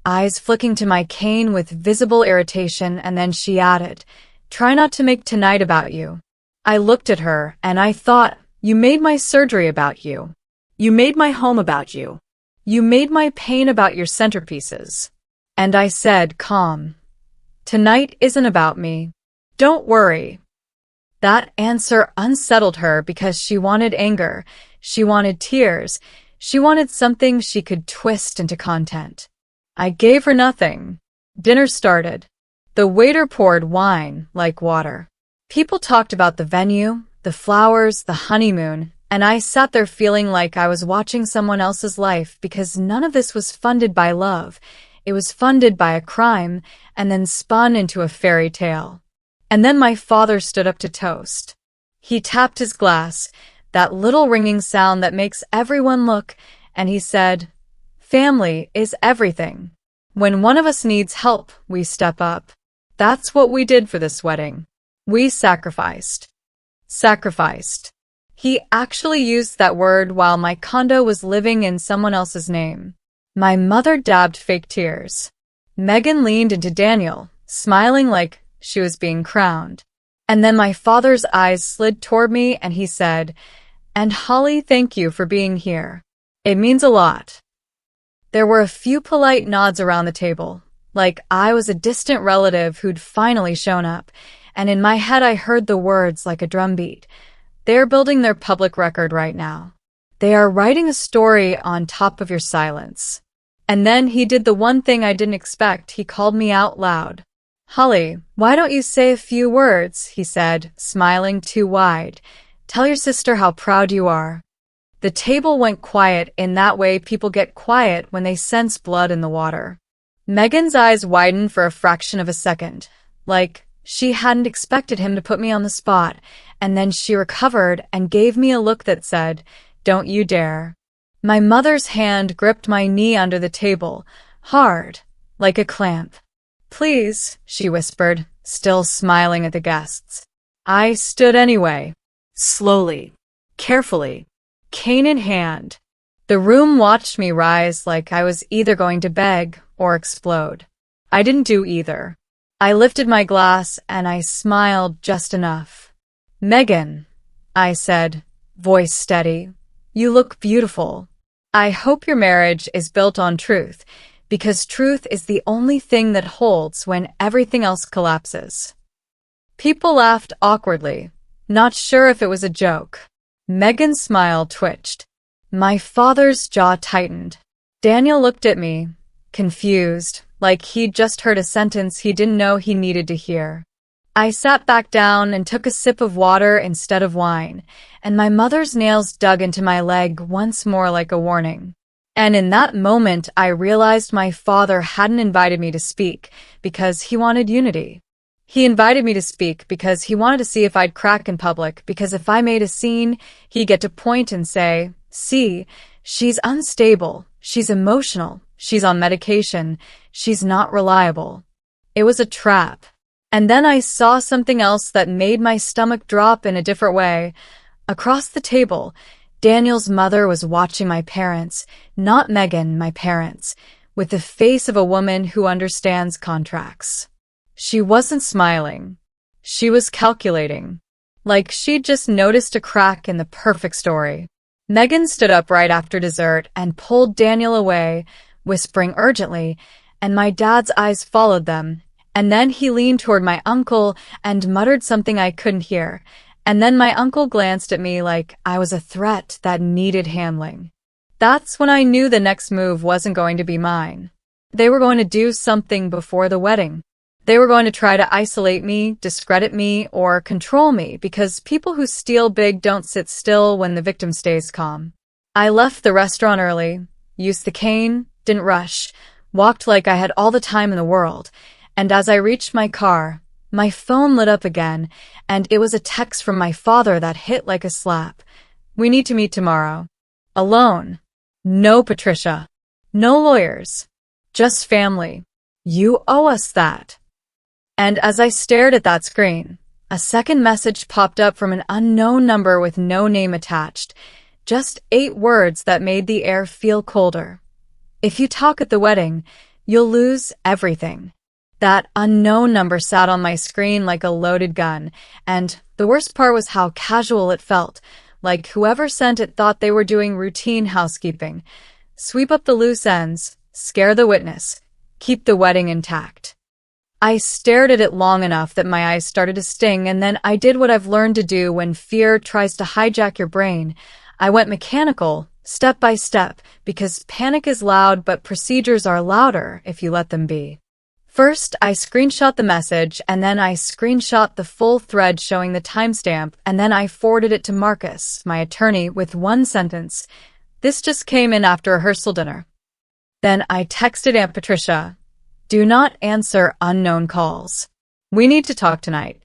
eyes flicking to my cane with visible irritation, and then she added, "Try not to make tonight about you." I looked at her, and I thought, "You made my surgery about you. You made my home about you. You made my pain about your centerpieces." And I said, calm, "Tonight isn't about me. Don't worry." That answer unsettled her because she wanted anger, she wanted tears, she wanted something she could twist into content. I gave her nothing. Dinner started. The waiter poured wine like water. People talked about the venue, the flowers, the honeymoon, and I sat there feeling like I was watching someone else's life because none of this was funded by love. It was funded by a crime and then spun into a fairy tale. And then my father stood up to toast. He tapped his glass, that little ringing sound that makes everyone look, and he said, "Family is everything. When one of us needs help, we step up." That's what we did for this wedding. We sacrificed. Sacrificed. He actually used that word while my condo was living in someone else's name. My mother dabbed fake tears. Megan leaned into Daniel, smiling like she was being crowned. And then my father's eyes slid toward me and he said, "And Holly, thank you for being here. It means a lot." There were a few polite nods around the table, like I was a distant relative who'd finally shown up, and in my head I heard the words like a drumbeat. They're building their public record right now. They are writing a story on top of your silence. And then he did the one thing I didn't expect. He called me out loud. "Holly, why don't you say a few words?" he said, smiling too wide. "Tell your sister how proud you are." The table went quiet in that way people get quiet when they sense blood in the water. Megan's eyes widened for a fraction of a second, like she hadn't expected him to put me on the spot, and then she recovered and gave me a look that said, "Don't you dare." My mother's hand gripped my knee under the table, hard, like a clamp. "Please," she whispered, still smiling at the guests. I stood anyway. Slowly, carefully, cane in hand. The room watched me rise like I was either going to beg or explode. I didn't do either. I lifted my glass and I smiled just enough. "Megan," I said, voice steady, "you look beautiful. I hope your marriage is built on truth, because truth is the only thing that holds when everything else collapses." People laughed awkwardly, not sure if it was a joke. Megan's smile twitched. My father's jaw tightened. Daniel looked at me, confused, like he'd just heard a sentence he didn't know he needed to hear. I sat back down and took a sip of water instead of wine, and my mother's nails dug into my leg once more like a warning. And in that moment, I realized my father hadn't invited me to speak because he wanted unity. He invited me to speak because he wanted to see if I'd crack in public, because if I made a scene, he'd get to point and say, "See, she's unstable, she's emotional, she's on medication, she's not reliable." It was a trap. And then I saw something else that made my stomach drop in a different way. Across the table, Daniel's mother was watching my parents, not Megan, my parents, with the face of a woman who understands contracts. She wasn't smiling. She was calculating. Like she'd just noticed a crack in the perfect story. Megan stood up right after dessert and pulled Daniel away, whispering urgently, and my dad's eyes followed them. And then he leaned toward my uncle and muttered something I couldn't hear. And then my uncle glanced at me like I was a threat that needed handling. That's when I knew the next move wasn't going to be mine. They were going to do something before the wedding. They were going to try to isolate me, discredit me, or control me, because people who steal big don't sit still when the victim stays calm. I left the restaurant early, used the cane, didn't rush, walked like I had all the time in the world, and as I reached my car, my phone lit up again, and it was a text from my father that hit like a slap. "We need to meet tomorrow. Alone. No Patricia. No lawyers. Just family. You owe us that." And as I stared at that screen, a second message popped up from an unknown number with no name attached. Just 8 words that made the air feel colder. "If you talk at the wedding, you'll lose everything." That unknown number sat on my screen like a loaded gun, and the worst part was how casual it felt, like whoever sent it thought they were doing routine housekeeping. Sweep up the loose ends, scare the witness, keep the wedding intact. I stared at it long enough that my eyes started to sting, and then I did what I've learned to do when fear tries to hijack your brain. I went mechanical, step by step, because panic is loud, but procedures are louder if you let them be. First, I screenshot the message, and then I screenshot the full thread showing the timestamp, and then I forwarded it to Marcus, my attorney, with one sentence. "This just came in after rehearsal dinner." Then I texted Aunt Patricia, "Do not answer unknown calls. We need to talk tonight."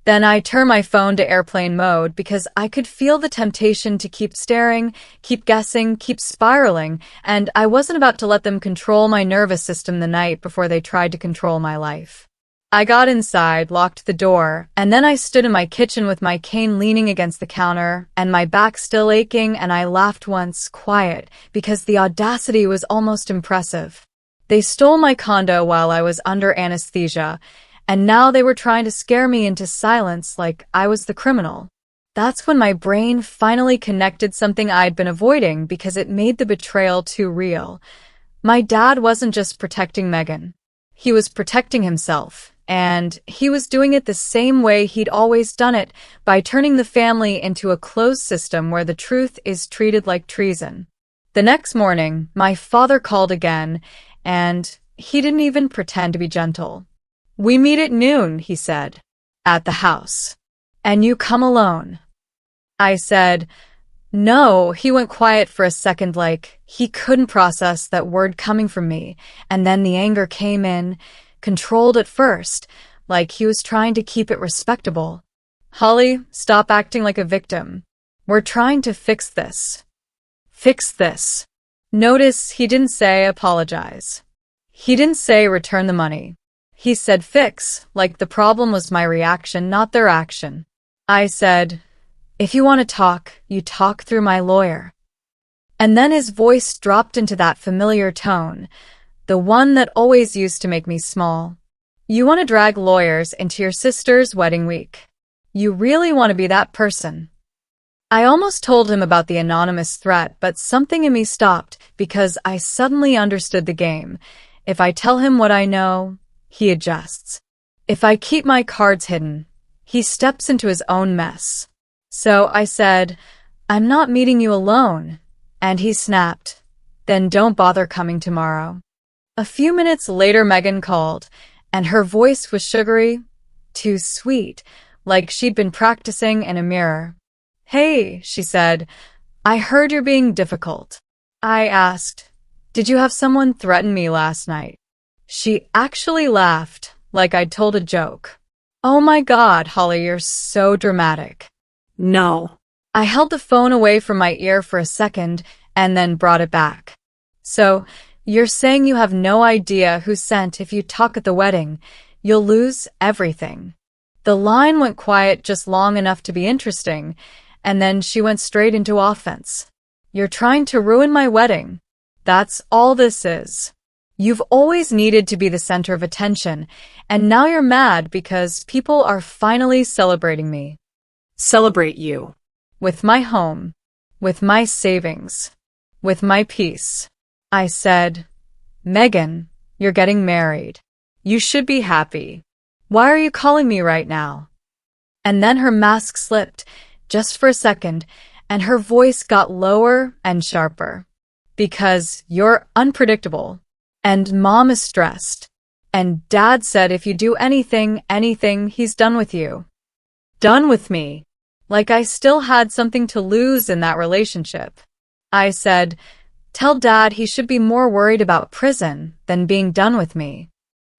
Then I turned my phone to airplane mode because I could feel the temptation to keep staring, keep guessing, keep spiraling, and I wasn't about to let them control my nervous system the night before they tried to control my life. I got inside, locked the door, and then I stood in my kitchen with my cane leaning against the counter and my back still aching, and I laughed once, quiet, because the audacity was almost impressive. They stole my condo while I was under anesthesia, and now they were trying to scare me into silence like I was the criminal. That's when my brain finally connected something I'd been avoiding because it made the betrayal too real. My dad wasn't just protecting Megan. He was protecting himself, and he was doing it the same way he'd always done it, by turning the family into a closed system where the truth is treated like treason. The next morning, my father called again, and he didn't even pretend to be gentle. "We meet at noon," he said, "at the house. And you come alone." I said, "No." He went quiet for a second, like he couldn't process that word coming from me, and then the anger came in, controlled at first, like he was trying to keep it respectable. "Holly, stop acting like a victim. We're trying to fix this." Fix this. Notice he didn't say apologize. He didn't say return the money. He said fix, like the problem was my reaction, not their action. I said, "If you want to talk, you talk through my lawyer." And then his voice dropped into that familiar tone, the one that always used to make me small. "You want to drag lawyers into your sister's wedding week. You really want to be that person." I almost told him about the anonymous threat, but something in me stopped because I suddenly understood the game. If I tell him what I know, he adjusts. If I keep my cards hidden, he steps into his own mess. So I said, "I'm not meeting you alone." And he snapped, "Then don't bother coming tomorrow." A few minutes later, Megan called, and her voice was sugary, too sweet, like she'd been practicing in a mirror. "Hey," she said, "I heard you're being difficult." I asked, "Did you have someone threaten me last night?" She actually laughed, like I'd told a joke. "Oh my God, Holly, you're so dramatic." No. I held the phone away from my ear for a second and then brought it back. "So, you're saying you have no idea who sent if you talk at the wedding? You'll lose everything." The line went quiet just long enough to be interesting, and then she went straight into offense. "You're trying to ruin my wedding. That's all this is. You've always needed to be the center of attention, and now you're mad because people are finally celebrating me. Celebrate you. With my home, with my savings, with my peace." I said, "Megan, you're getting married. You should be happy. Why are you calling me right now?" And then her mask slipped, just for a second, and her voice got lower and sharper. "Because you're unpredictable. And Mom is stressed. And Dad said if you do anything, he's done with you." Done with me. Like I still had something to lose in that relationship. I said, "Tell Dad he should be more worried about prison than being done with me."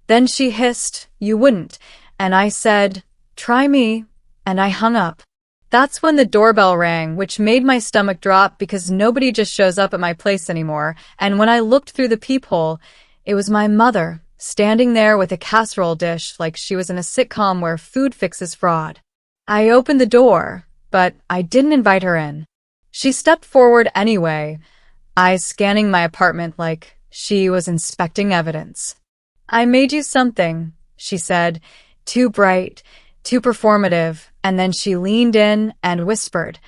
Then she hissed, "You wouldn't." And I said, "Try me." And I hung up. That's when the doorbell rang, which made my stomach drop because nobody just shows up at my place anymore. And when I looked through the peephole, it was my mother, standing there with a casserole dish like she was in a sitcom where food fixes fraud. I opened the door, but I didn't invite her in. She stepped forward anyway, eyes scanning my apartment like she was inspecting evidence. "I made you something," she said, too bright, too performative, and then she leaned in and whispered,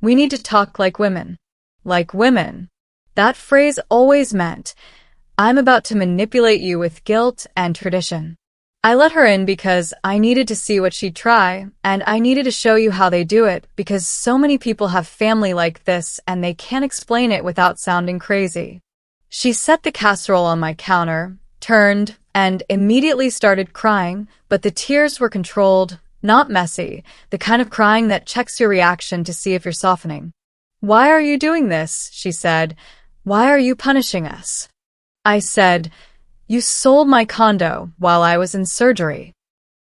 "We need to talk like women." Like women. That phrase always meant, I'm about to manipulate you with guilt and tradition. I let her in because I needed to see what she'd try, and I needed to show you how they do it because so many people have family like this and they can't explain it without sounding crazy. She set the casserole on my counter, turned, and immediately started crying, but the tears were controlled, not messy, the kind of crying that checks your reaction to see if you're softening. "Why are you doing this?" she said. "Why are you punishing us?" I said, "You sold my condo while I was in surgery."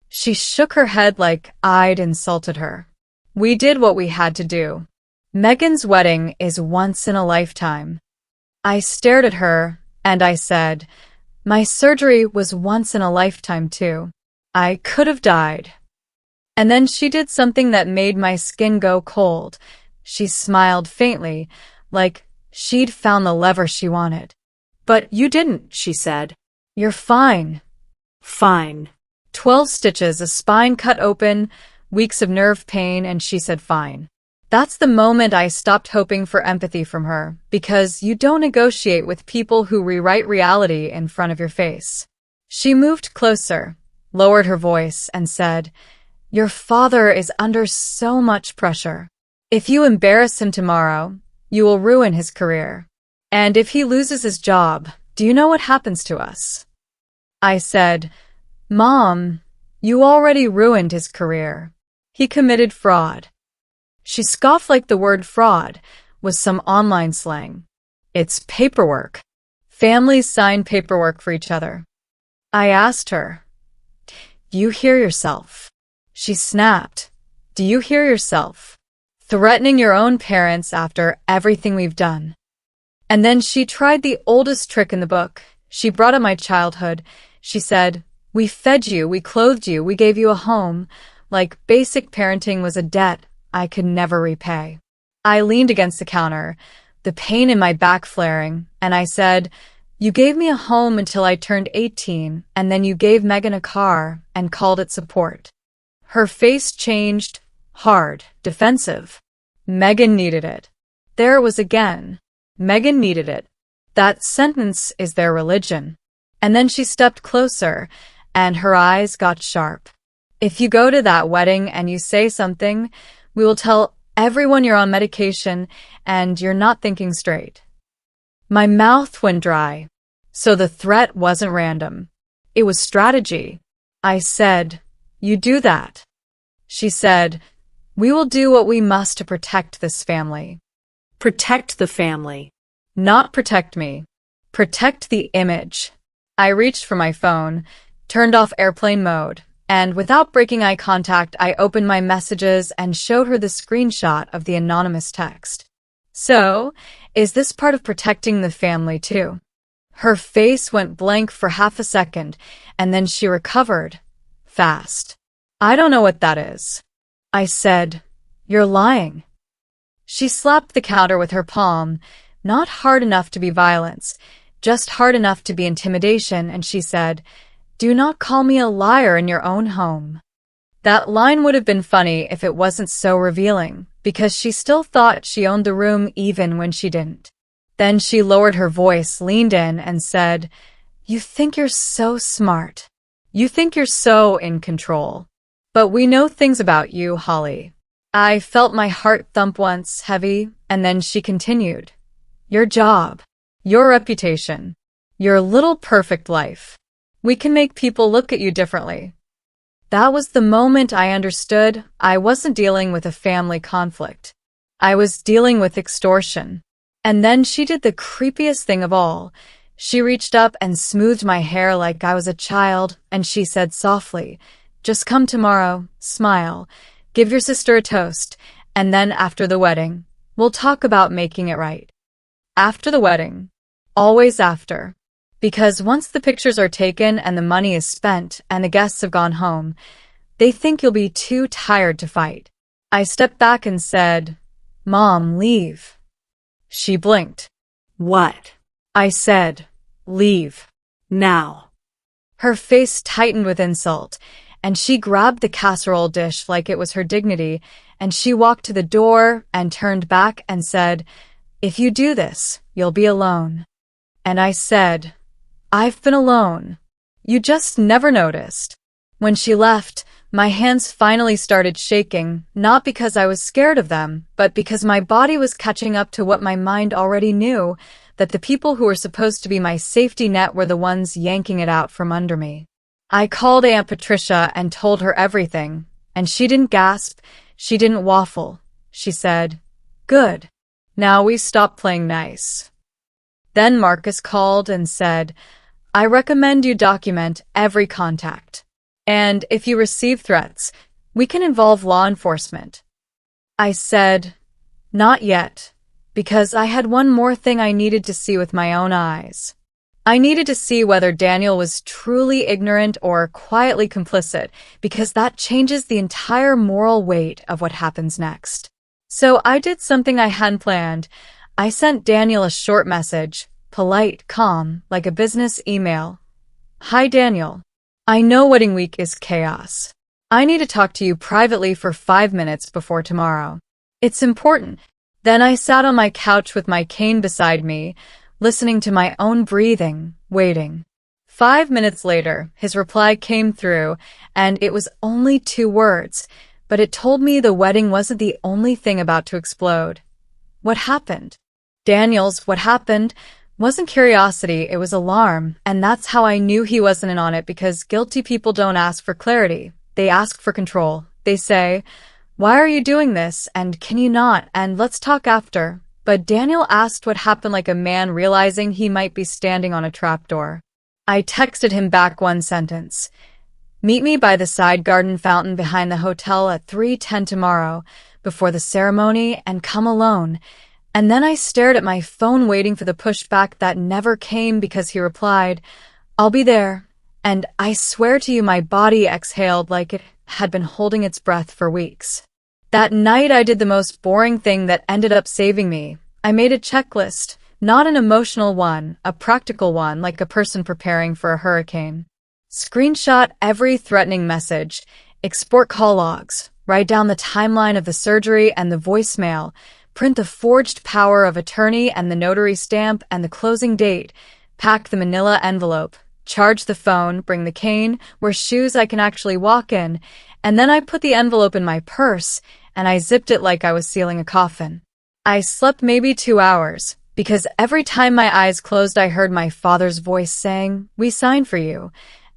She shook her head like I'd insulted her. "We did what we had to do. Megan's wedding is once in a lifetime." I stared at her and I said, "My surgery was once in a lifetime too. I could have died." And then she did something that made my skin go cold. She smiled faintly, like she'd found the lever she wanted. But you didn't, she said. "You're fine." Fine. 12 stitches, a spine cut open, weeks of nerve pain, and she said fine. That's the moment I stopped hoping for empathy from her, because you don't negotiate with people who rewrite reality in front of your face. She moved closer, lowered her voice, and said, "Your father is under so much pressure. If you embarrass him tomorrow, you will ruin his career. And if he loses his job, do you know what happens to us?" I said, "Mom, you already ruined his career. He committed fraud." She scoffed like the word fraud was some online slang. "It's paperwork. Families sign paperwork for each other." I asked her, "Do you hear yourself?" She snapped, "Do you hear yourself? Threatening your own parents after everything we've done." And then she tried the oldest trick in the book. She brought up my childhood. She said, "We fed you, we clothed you, we gave you a home," like basic parenting was a debt I could never repay. I leaned against the counter, the pain in my back flaring, and I said, "You gave me a home until I turned 18, and then you gave Megan a car and called it support." Her face changed, hard, defensive. Megan needed it. There it was again. Megan needed it. That sentence is their religion. And then she stepped closer, and her eyes got sharp. "If you go to that wedding and you say something, we will tell everyone you're on medication and you're not thinking straight." My mouth went dry. So the threat wasn't random. It was strategy. I said, "You do that." She said, "We will do what we must to protect this family." Protect the family. Not protect me. Protect the image. I reached for my phone, turned off airplane mode, and without breaking eye contact, I opened my messages and showed her the screenshot of the anonymous text. "So, is this part of protecting the family too?" Her face went blank for half a second, and then she recovered. Fast. "I don't know what that is." I said, "You're lying." She slapped the counter with her palm, not hard enough to be violence, just hard enough to be intimidation, and she said, "Do not call me a liar in your own home." That line would have been funny if it wasn't so revealing, because she still thought she owned the room even when she didn't. Then she lowered her voice, leaned in, and said, "You think you're so smart. You think you're so in control. But we know things about you, Holly." I felt my heart thump once, heavy, and then she continued, "Your job, your reputation, your little perfect life. We can make people look at you differently." That was the moment I understood I wasn't dealing with a family conflict. I was dealing with extortion. And then she did the creepiest thing of all. She reached up and smoothed my hair like I was a child, and she said softly, "Just come tomorrow, smile, give your sister a toast, and then after the wedding, we'll talk about making it right." After the wedding. Always after. Because once the pictures are taken and the money is spent and the guests have gone home, they think you'll be too tired to fight. I stepped back and said, "Mom, leave." She blinked. What? I said, "Leave. Now." Her face tightened with insult, and she grabbed the casserole dish like it was her dignity, and she walked to the door and turned back and said, "If you do this, you'll be alone." And I said, "I've been alone. You just never noticed." When she left, my hands finally started shaking, not because I was scared of them, but because my body was catching up to what my mind already knew, that the people who were supposed to be my safety net were the ones yanking it out from under me. I called Aunt Patricia and told her everything, and she didn't gasp, she didn't waffle. She said, "Good. Now we stop playing nice." Then Marcus called and said, I recommend you document every contact. And if you receive threats, we can involve law enforcement. I said, not yet, because I had one more thing I needed to see with my own eyes. I needed to see whether Daniel was truly ignorant or quietly complicit, because that changes the entire moral weight of what happens next. So I did something I hadn't planned. I sent Daniel a short message, polite, calm, like a business email. Hi, Daniel. I know wedding week is chaos. I need to talk to you privately for 5 minutes before tomorrow. It's important. Then I sat on my couch with my cane beside me, listening to my own breathing, waiting. 5 minutes later, his reply came through, and it was only 2 words, but it told me the wedding wasn't the only thing about to explode. What happened? Daniel's what happened wasn't curiosity, it was alarm, and that's how I knew he wasn't in on it, because guilty people don't ask for clarity. They ask for control. They say, why are you doing this, and can you not, and let's talk after. But Daniel asked what happened like a man realizing he might be standing on a trapdoor. I texted him back one sentence. Meet me by the side garden fountain behind the hotel at 3:10 tomorrow, before the ceremony, and come alone. And then I stared at my phone waiting for the pushback that never came, because he replied, I'll be there. And I swear to you, my body exhaled like it had been holding its breath for weeks. That night I did the most boring thing that ended up saving me. I made a checklist, not an emotional one, a practical one, like a person preparing for a hurricane. Screenshot every threatening message, export call logs, write down the timeline of the surgery and the voicemail, print the forged power of attorney and the notary stamp and the closing date, pack the manila envelope, charge the phone, bring the cane, wear shoes I can actually walk in, and then I put the envelope in my purse and I zipped it like I was sealing a coffin. I slept maybe 2 hours, because every time my eyes closed I heard my father's voice saying, we signed for you.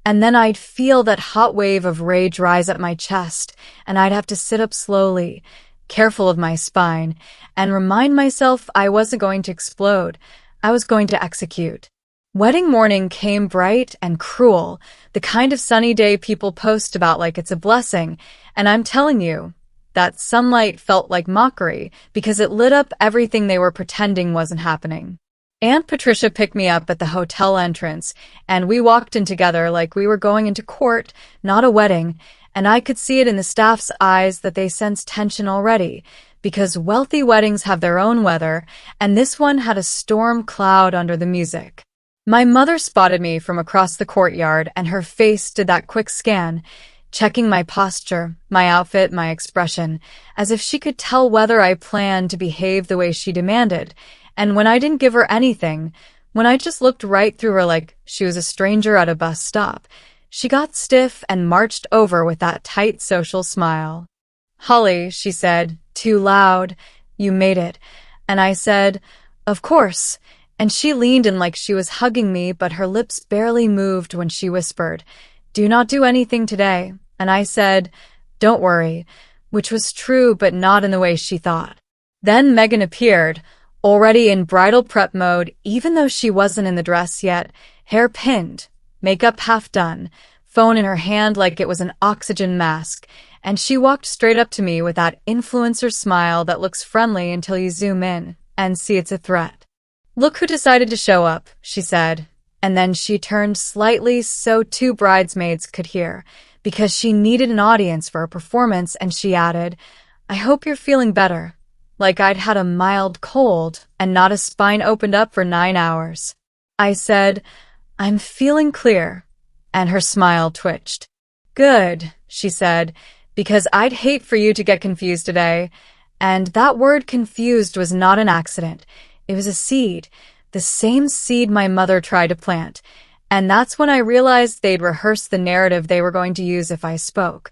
And then I'd feel that hot wave of rage rise up my chest, and I'd have to sit up slowly, careful of my spine, and remind myself I wasn't going to explode. I was going to execute. Wedding morning came bright and cruel, the kind of sunny day people post about like it's a blessing, and I'm telling you, that sunlight felt like mockery because it lit up everything they were pretending wasn't happening. Aunt Patricia picked me up at the hotel entrance, and we walked in together like we were going into court, not a wedding, and I could see it in the staff's eyes that they sensed tension already, because wealthy weddings have their own weather, and this one had a storm cloud under the music. My mother spotted me from across the courtyard, and her face did that quick scan, checking my posture, my outfit, my expression, as if she could tell whether I planned to behave the way she demanded. And when I didn't give her anything, when I just looked right through her like she was a stranger at a bus stop, she got stiff and marched over with that tight social smile. Holly, she said, too loud, you made it. And I said, of course. And she leaned in like she was hugging me, but her lips barely moved when she whispered, do not do anything today. And I said, don't worry, which was true, but not in the way she thought. Then Megan appeared, already in bridal prep mode, even though she wasn't in the dress yet, hair pinned, makeup half done, phone in her hand like it was an oxygen mask, and she walked straight up to me with that influencer smile that looks friendly until you zoom in and see it's a threat. Look who decided to show up, she said, and then she turned slightly so 2 bridesmaids could hear, because she needed an audience for a performance, and she added, I hope you're feeling better. Like I'd had a mild cold and not a spine opened up for 9 hours. I said, I'm feeling clear, and her smile twitched. Good, she said, because I'd hate for you to get confused today. And that word confused was not an accident. It was a seed, the same seed my mother tried to plant. And that's when I realized they'd rehearsed the narrative they were going to use if I spoke.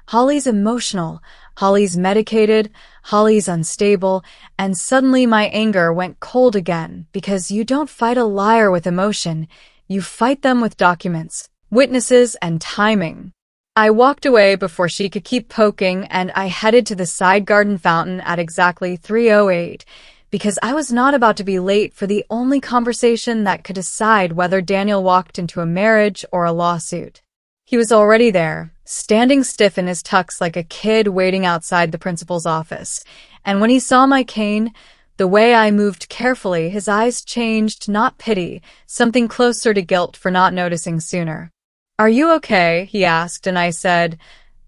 Holly's emotional, Holly's medicated, Holly's unstable, and suddenly my anger went cold again, because you don't fight a liar with emotion, you fight them with documents, witnesses, and timing. I walked away before she could keep poking, and I headed to the side garden fountain at exactly 3:08, because I was not about to be late for the only conversation that could decide whether Daniel walked into a marriage or a lawsuit. He was already there, standing stiff in his tux like a kid waiting outside the principal's office. And when he saw my cane, the way I moved carefully, his eyes changed, not pity, something closer to guilt for not noticing sooner. "Are you okay?" he asked, and I said,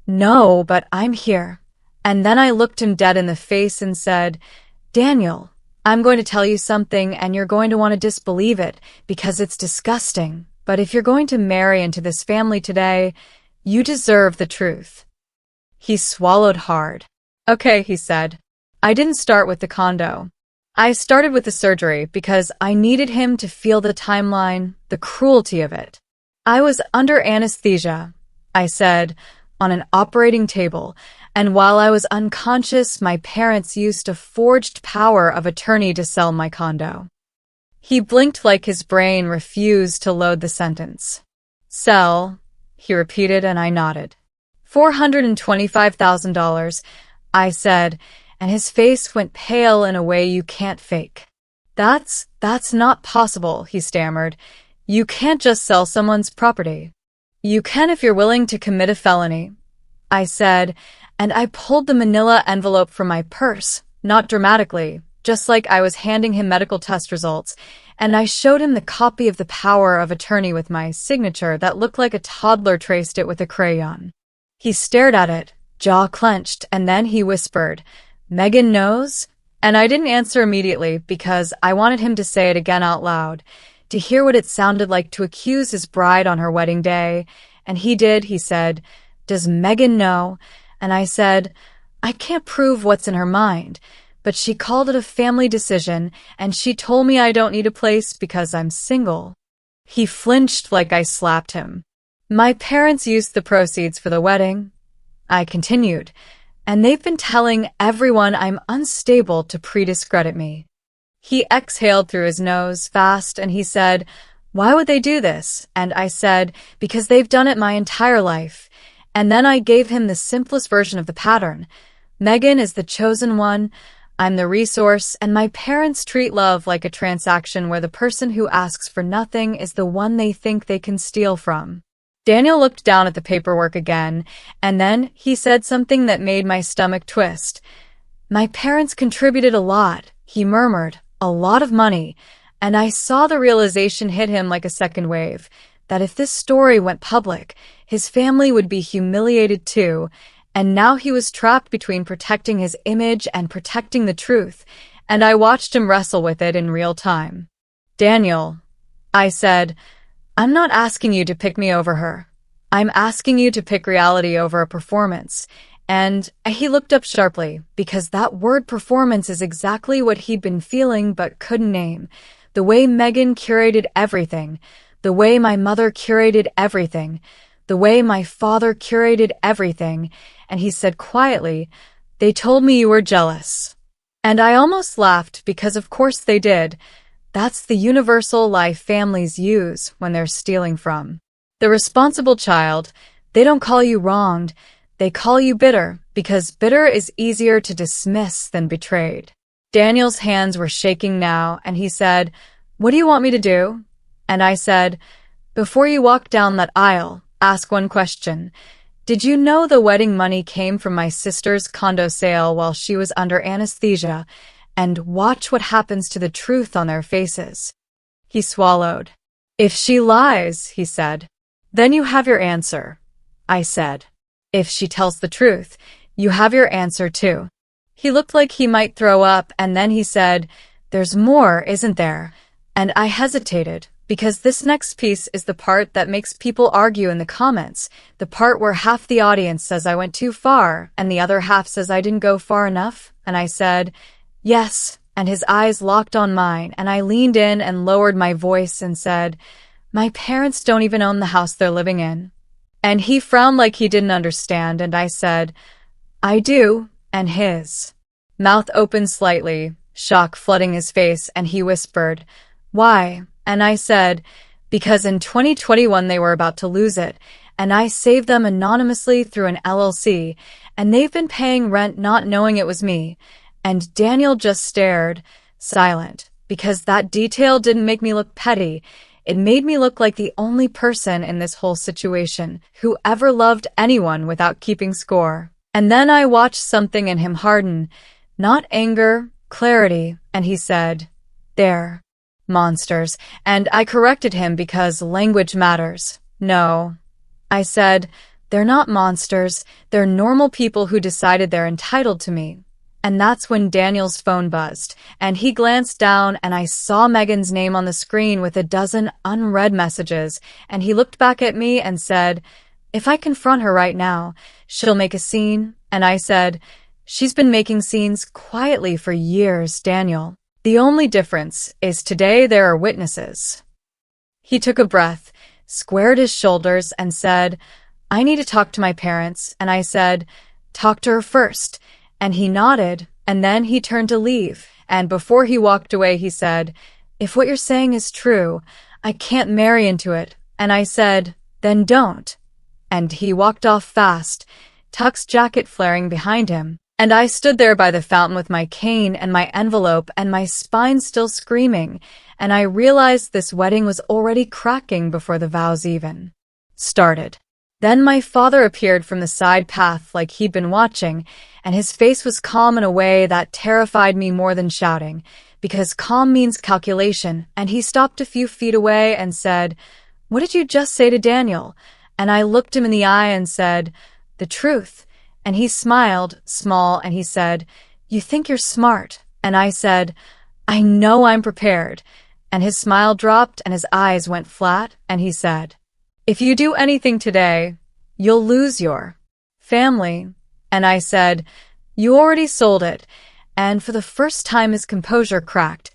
"No, but I'm here." And then I looked him dead in the face and said, "Daniel, I'm going to tell you something and you're going to want to disbelieve it because it's disgusting. But if you're going to marry into this family today, you deserve the truth." He swallowed hard. "Okay," he said. "I didn't start with the condo. I started with the surgery because I needed him to feel the timeline, the cruelty of it. I was under anesthesia," I said, "on an operating table, and while I was unconscious, my parents used a forged power of attorney to sell my condo." He blinked like his brain refused to load the sentence. "Sell," he repeated, and I nodded. $425,000, I said, and his face went pale in a way you can't fake. That's not possible," he stammered. "You can't just sell someone's property." "You can if you're willing to commit a felony," I said, and I pulled the manila envelope from my purse, not dramatically, just like I was handing him medical test results, and I showed him the copy of the power of attorney with my signature that looked like a toddler traced it with a crayon. He stared at it, jaw clenched, and then he whispered, "Megan knows?" And I didn't answer immediately because I wanted him to say it again out loud, to hear what it sounded like to accuse his bride on her wedding day. And he did. He said, "Does Megan know?" And I said, "I can't prove what's in her mind, but she called it a family decision, and she told me I don't need a place because I'm single." He flinched like I slapped him. "My parents used the proceeds for the wedding," I continued, "and they've been telling everyone I'm unstable to prediscredit me." He exhaled through his nose fast and he said, "Why would they do this?" And I said, "Because they've done it my entire life." And then I gave him the simplest version of the pattern. Megan is the chosen one, I'm the resource, and my parents treat love like a transaction where the person who asks for nothing is the one they think they can steal from. Daniel looked down at the paperwork again, and then he said something that made my stomach twist. "My parents contributed a lot," he murmured, "a lot of money," and I saw the realization hit him like a second wave, that if this story went public, his family would be humiliated too, and now he was trapped between protecting his image and protecting the truth, and I watched him wrestle with it in real time. "Daniel," I said, "I'm not asking you to pick me over her. I'm asking you to pick reality over a performance." And he looked up sharply, because that word performance is exactly what he'd been feeling but couldn't name. The way Megan curated everything, the way my mother curated everything, the way my father curated everything, and he said quietly, "They told me you were jealous." And I almost laughed because of course they did. That's the universal lie families use when they're stealing from. The responsible child, they don't call you wronged, they call you bitter, because bitter is easier to dismiss than betrayed. Daniel's hands were shaking now, and he said, "What do you want me to do?" And I said, "Before you walk down that aisle, ask one question. Did you know the wedding money came from my sister's condo sale while she was under anesthesia? And watch what happens to the truth on their faces." He swallowed. "If she lies," he said, "then you have your answer," I said. "If she tells the truth, you have your answer too." He looked like he might throw up, and then he said, "There's more, isn't there?" And I hesitated, because this next piece is the part that makes people argue in the comments, the part where half the audience says I went too far, and the other half says I didn't go far enough, and I said, "Yes," and his eyes locked on mine, and I leaned in and lowered my voice and said, "My parents don't even own the house they're living in." And he frowned like he didn't understand, and I said, "I do," and his mouth opened slightly, shock flooding his face, and he whispered, "Why?" And I said, "Because in 2021 they were about to lose it, and I saved them anonymously through an LLC, and they've been paying rent not knowing it was me." And Daniel just stared, silent, because that detail didn't make me look petty. It made me look like the only person in this whole situation who ever loved anyone without keeping score. And then I watched something in him harden, not anger, clarity, and he said, "They're monsters." And I corrected him because language matters. "No," I said, "they're not monsters. They're normal people who decided they're entitled to me." And that's when Daniel's phone buzzed, and he glanced down, and I saw Megan's name on the screen with a dozen unread messages, and he looked back at me and said, "If I confront her right now, she'll make a scene." And I said, "She's been making scenes quietly for years, Daniel. The only difference is today there are witnesses." He took a breath, squared his shoulders, and said, "I need to talk to my parents." And I said, "Talk to her first." And he nodded, and then he turned to leave. And before he walked away, he said, "If what you're saying is true, I can't marry into it." And I said, "Then don't." And he walked off fast, Tuck's jacket flaring behind him. And I stood there by the fountain with my cane and my envelope and my spine still screaming, and I realized this wedding was already cracking before the vows even started. Then my father appeared from the side path like he'd been watching, and his face was calm in a way that terrified me more than shouting, because calm means calculation, and he stopped a few feet away and said, "What did you just say to Daniel?" And I looked him in the eye and said, "The truth." And he smiled, small, and he said, "You think you're smart." And I said, "I know I'm prepared." And his smile dropped and his eyes went flat, and he said, "If you do anything today, you'll lose your family." And I said, "You already sold it." And for the first time his composure cracked,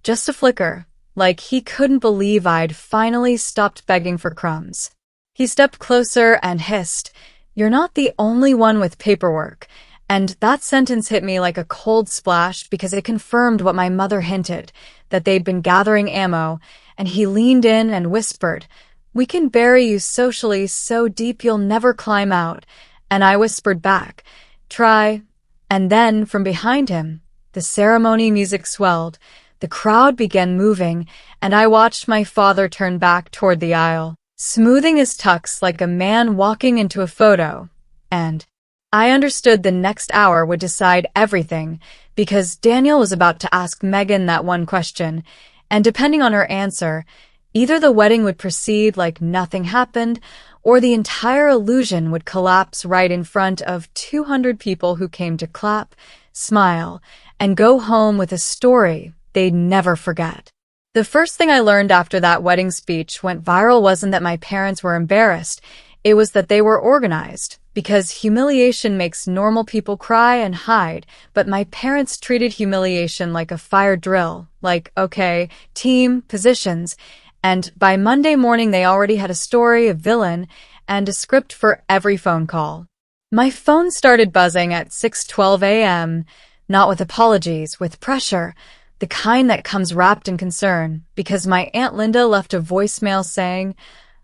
just a flicker, like he couldn't believe I'd finally stopped begging for crumbs. He stepped closer and hissed, "You're not the only one with paperwork." And that sentence hit me like a cold splash because it confirmed what my mother hinted, that they'd been gathering ammo, and he leaned in and whispered, "We can bury you socially so deep you'll never climb out." And I whispered back, "Try." And then, from behind him, the ceremony music swelled, the crowd began moving, and I watched my father turn back toward the aisle, smoothing his tux like a man walking into a photo. And I understood the next hour would decide everything, because Daniel was about to ask Megan that one question, and depending on her answer, either the wedding would proceed like nothing happened, or the entire illusion would collapse right in front of 200 people who came to clap, smile, and go home with a story they'd never forget. The first thing I learned after that wedding speech went viral wasn't that my parents were embarrassed, it was that they were organized, because humiliation makes normal people cry and hide, but my parents treated humiliation like a fire drill, like, okay, team, positions, and by Monday morning they already had a story, a villain, and a script for every phone call. My phone started buzzing at 6:12 a.m., not with apologies, with pressure, the kind that comes wrapped in concern, because my Aunt Linda left a voicemail saying,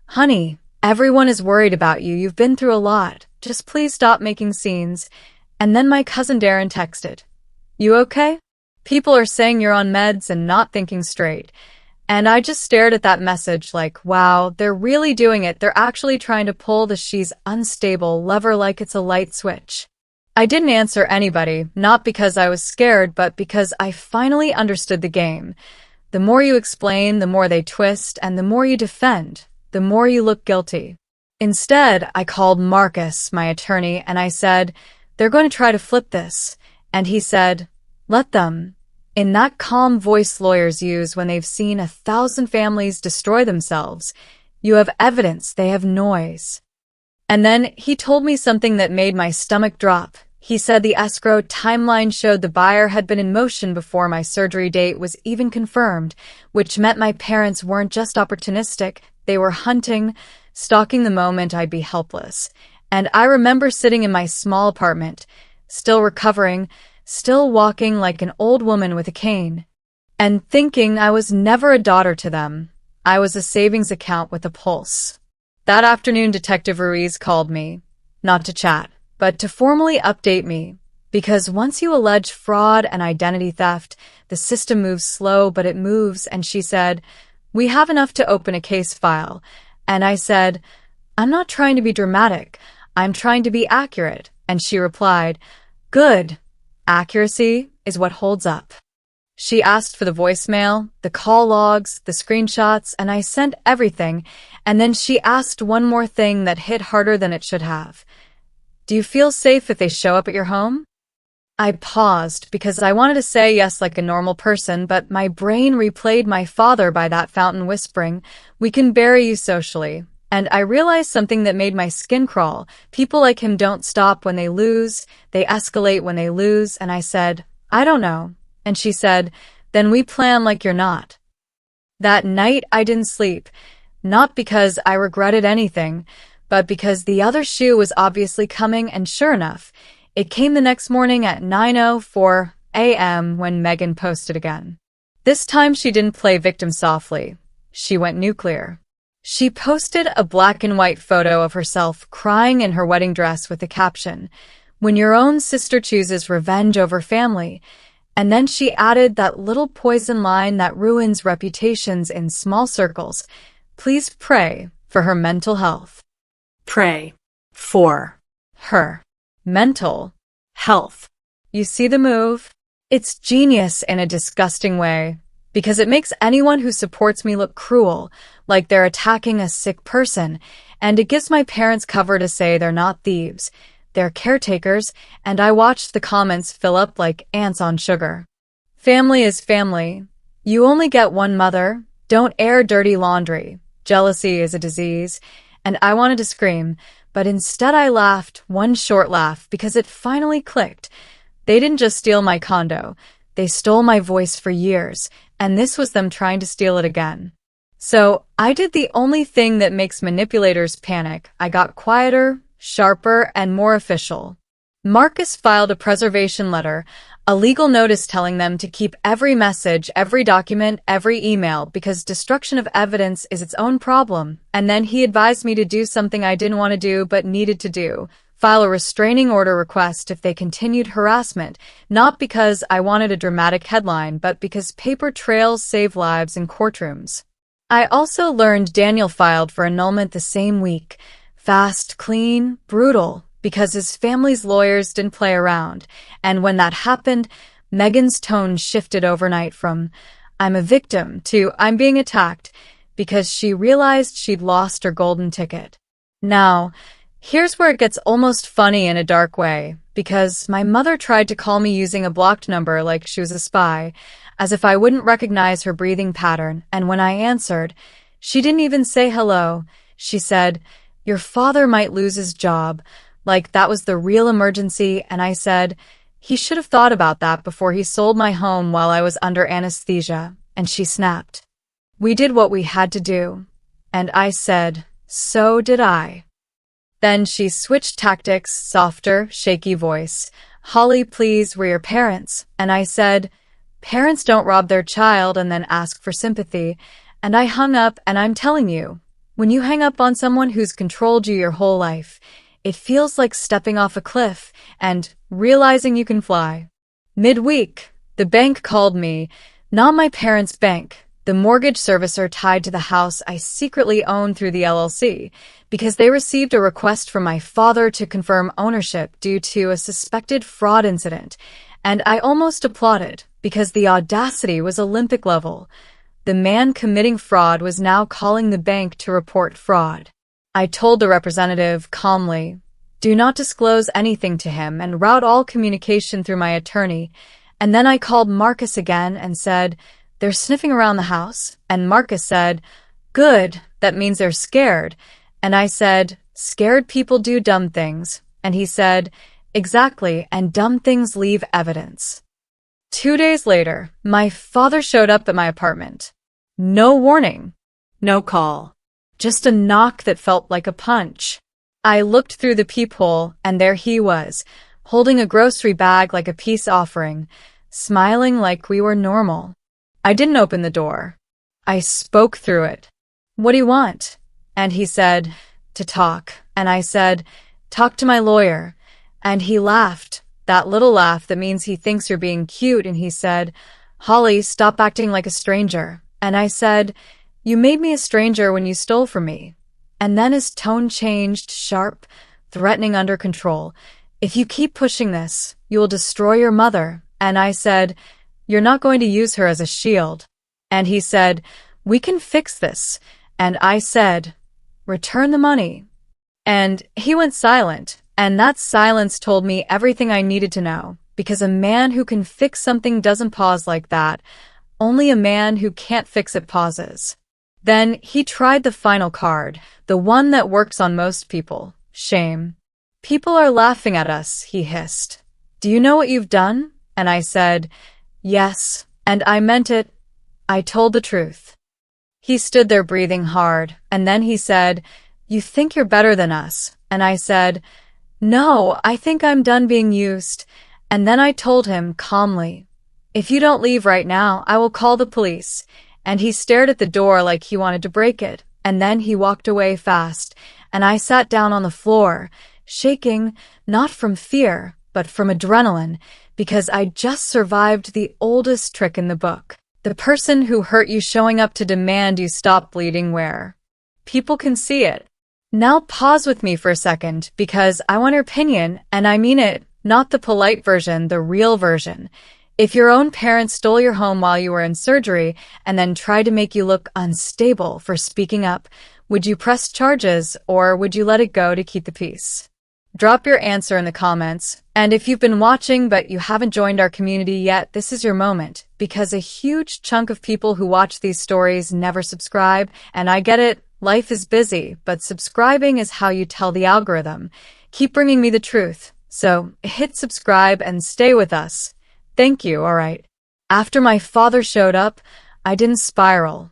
"Honey, everyone is worried about you. You've been through a lot. Just please stop making scenes." And then my cousin Darren texted, "You okay? People are saying you're on meds and not thinking straight." And I just stared at that message like, wow, they're really doing it. They're actually trying to pull the "she's unstable" lever like it's a light switch. I didn't answer anybody, not because I was scared, but because I finally understood the game. The more you explain, the more they twist, and the more you defend, the more you look guilty. Instead, I called Marcus, my attorney, and I said, "They're going to try to flip this." And he said, "Let them." In that calm voice lawyers use when they've seen 1,000 families destroy themselves. You have evidence, they have noise. And then he told me something that made my stomach drop. He said the escrow timeline showed the buyer had been in motion before my surgery date was even confirmed, which meant my parents weren't just opportunistic, they were hunting, stalking the moment I'd be helpless. And I remember sitting in my small apartment, still recovering, still walking like an old woman with a cane, and thinking I was never a daughter to them. I was a savings account with a pulse. That afternoon, Detective Ruiz called me, not to chat, but to formally update me. Because once you allege fraud and identity theft, the system moves slow, but it moves. And she said, "We have enough to open a case file." And I said, "I'm not trying to be dramatic. I'm trying to be accurate." And she replied, "Good. Accuracy is what holds up." She asked for the voicemail, the call logs, the screenshots, and I sent everything. And then she asked one more thing that hit harder than it should have. "Do you feel safe if they show up at your home?" I paused because I wanted to say yes like a normal person, but my brain replayed my father by that fountain whispering, "We can bury you socially." And I realized something that made my skin crawl. People like him don't stop when they lose. They escalate when they lose. And I said, "I don't know." And she said, "Then we plan like you're not." That night I didn't sleep, not because I regretted anything, but because the other shoe was obviously coming, and sure enough, it came the next morning at 9:04 a.m. when Megan posted again. This time she didn't play victim softly. She went nuclear. She posted a black and white photo of herself crying in her wedding dress with the caption, "When your own sister chooses revenge over family." And then she added that little poison line that ruins reputations in small circles. "Please pray for her mental health." Pray for Her mental health. You see the move? It's genius in a disgusting way, because it makes anyone who supports me look cruel, like they're attacking a sick person, and it gives my parents cover to say they're not thieves, they're caretakers, and I watched the comments fill up like ants on sugar. Family is family. You only get one mother. Don't air dirty laundry. Jealousy is a disease. And I wanted to scream, but instead I laughed, one short laugh, because it finally clicked. They didn't just steal my condo. They stole my voice for years, and this was them trying to steal it again. So I did the only thing that makes manipulators panic. I got quieter, sharper, and more official. Marcus filed a preservation letter, a legal notice telling them to keep every message, every document, every email, because destruction of evidence is its own problem. And then he advised me to do something I didn't want to do but needed to do. File a restraining order request if they continued harassment, not because I wanted a dramatic headline, but because paper trails save lives in courtrooms. I also learned Daniel filed for annulment the same week. Fast, clean, brutal, because his family's lawyers didn't play around. And when that happened, Megan's tone shifted overnight from "I'm a victim" to "I'm being attacked," because she realized she'd lost her golden ticket. Now, here's where it gets almost funny in a dark way, because my mother tried to call me using a blocked number like she was a spy, as if I wouldn't recognize her breathing pattern, and when I answered, she didn't even say hello. She said, "Your father might lose his job," like that was the real emergency, and I said, "He should have thought about that before he sold my home while I was under anesthesia," and she snapped. "We did what we had to do," and I said, "So did I." Then she switched tactics, softer, shaky voice. "Holly, please, we're your parents." And I said, "Parents don't rob their child and then ask for sympathy." And I hung up, and I'm telling you, when you hang up on someone who's controlled you your whole life, it feels like stepping off a cliff and realizing you can fly. Midweek, the bank called me, not my parents' bank, the mortgage servicer tied to the house I secretly owned through the LLC, because they received a request from my father to confirm ownership due to a suspected fraud incident. And I almost applauded, because the audacity was Olympic level. The man committing fraud was now calling the bank to report fraud. I told the representative calmly, "Do not disclose anything to him and route all communication through my attorney." And then I called Marcus again and said, "They're sniffing around the house." And Marcus said, "Good, that means they're scared." And I said, "Scared people do dumb things." And he said, "Exactly, and dumb things leave evidence." 2 days later, my father showed up at my apartment. No warning. No call. Just a knock that felt like a punch. I looked through the peephole, and there he was, holding a grocery bag like a peace offering, smiling like we were normal. I didn't open the door. I spoke through it. "What do you want?" And he said, "To talk." And I said, "Talk to my lawyer." And he laughed, that little laugh that means he thinks you're being cute, and he said, "Holly, stop acting like a stranger." And I said, "You made me a stranger when you stole from me." And then his tone changed, sharp, threatening, under control. "If you keep pushing this, you will destroy your mother." And I said, "You're not going to use her as a shield." And he said, "We can fix this." And I said, "Return the money." And he went silent, and that silence told me everything I needed to know, because a man who can fix something doesn't pause like that. Only a man who can't fix it pauses. Then he tried the final card, the one that works on most people: shame. "People are laughing at us," he hissed. "Do you know what you've done?" And I said, "Yes," and I meant it. I told the truth. He stood there breathing hard, and then he said, "You think you're better than us?" And I said, "No, I think I'm done being used." And then I told him calmly, "If you don't leave right now, I will call the police." And he stared at the door like he wanted to break it, and then he walked away fast, and I sat down on the floor, shaking, not from fear, but from adrenaline, because I just survived the oldest trick in the book. The person who hurt you showing up to demand you stop bleeding where people can see it. Now pause with me for a second, because I want your opinion, and I mean it, not the polite version, the real version. If your own parents stole your home while you were in surgery and then tried to make you look unstable for speaking up, would you press charges, or would you let it go to keep the peace? Drop your answer in the comments, and if you've been watching but you haven't joined our community yet, this is your moment, because a huge chunk of people who watch these stories never subscribe, and I get it, life is busy, but subscribing is how you tell the algorithm, keep bringing me the truth. So hit subscribe and stay with us. Thank you, alright. After my father showed up, I didn't spiral.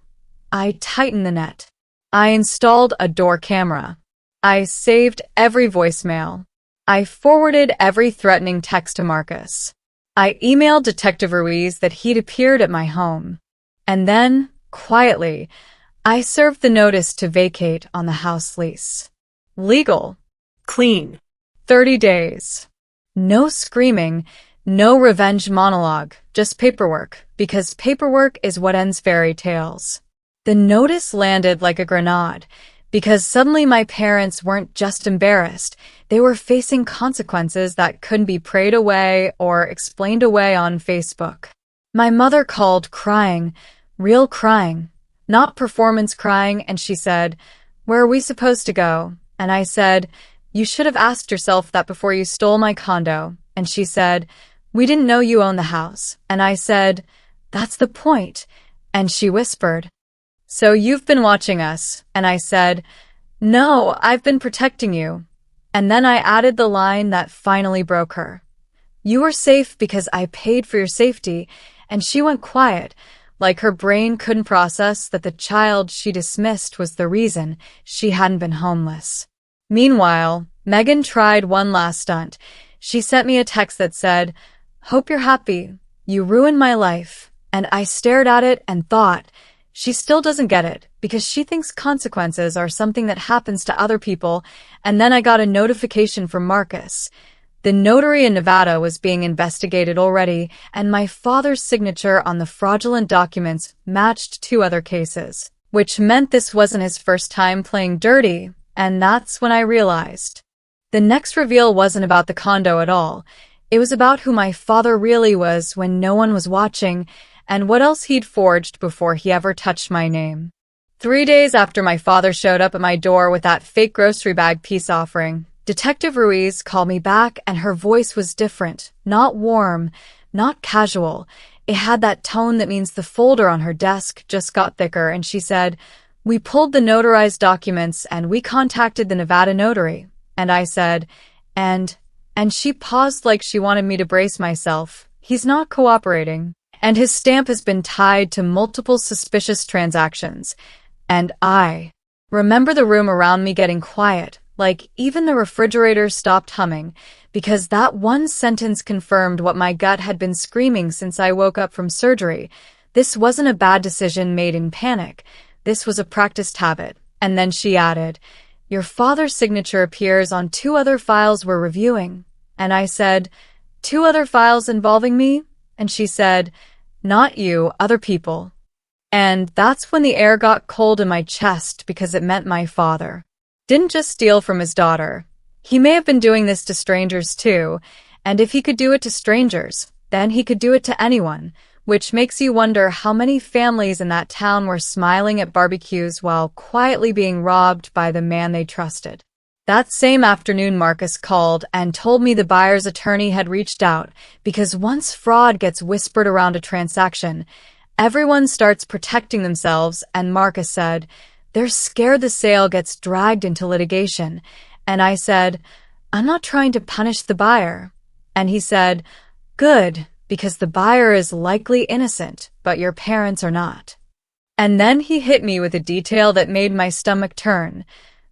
I tightened the net. I installed a door camera. I saved every voicemail. I forwarded every threatening text to Marcus. I emailed Detective Ruiz that he'd appeared at my home. And then, quietly, I served the notice to vacate on the house lease. Legal. Clean. 30 days. No screaming, no revenge monologue, just paperwork, because paperwork is what ends fairy tales. The notice landed like a grenade, because suddenly my parents weren't just embarrassed, they were facing consequences that couldn't be prayed away or explained away on Facebook. My mother called crying, real crying, not performance crying, and she said, "Where are we supposed to go?" And I said, "You should have asked yourself that before you stole my condo." And she said, "We didn't know you owned the house." And I said, "That's the point." And she whispered, "So you've been watching us." And I said, "No, I've been protecting you." And then I added the line that finally broke her. "You were safe because I paid for your safety." And she went quiet, like her brain couldn't process that the child she dismissed was the reason she hadn't been homeless. Meanwhile, Megan tried one last stunt. She sent me a text that said, "Hope you're happy. You ruined my life." And I stared at it and thought, she still doesn't get it, because she thinks consequences are something that happens to other people. And then I got a notification from Marcus. The notary in Nevada was being investigated already, and my father's signature on the fraudulent documents matched 2 other cases, which meant this wasn't his first time playing dirty, and that's when I realized. The next reveal wasn't about the condo at all. It was about who my father really was when no one was watching, and what else he'd forged before he ever touched my name. 3 days after my father showed up at my door with that fake grocery bag peace offering, Detective Ruiz called me back, and her voice was different, not warm, not casual. It had that tone that means the folder on her desk just got thicker, and she said, "We pulled the notarized documents and we contacted the Nevada notary." And I said, and she paused like she wanted me to brace myself. "He's not cooperating, and his stamp has been tied to multiple suspicious transactions." And I remember the room around me getting quiet, like even the refrigerator stopped humming, because that one sentence confirmed what my gut had been screaming since I woke up from surgery. This wasn't a bad decision made in panic. This was a practiced habit. And then she added, "Your father's signature appears on 2 other files we're reviewing." And I said, 2 other files involving me? And she said, not you, other people. And that's when the air got cold in my chest because it meant my father didn't just steal from his daughter. He may have been doing this to strangers too, and if he could do it to strangers, then he could do it to anyone, which makes you wonder how many families in that town were smiling at barbecues while quietly being robbed by the man they trusted. That same afternoon, Marcus called and told me the buyer's attorney had reached out because once fraud gets whispered around a transaction, everyone starts protecting themselves, and Marcus said, they're scared the sale gets dragged into litigation. And I said, I'm not trying to punish the buyer. And he said, good, because the buyer is likely innocent, but your parents are not. And then he hit me with a detail that made my stomach turn.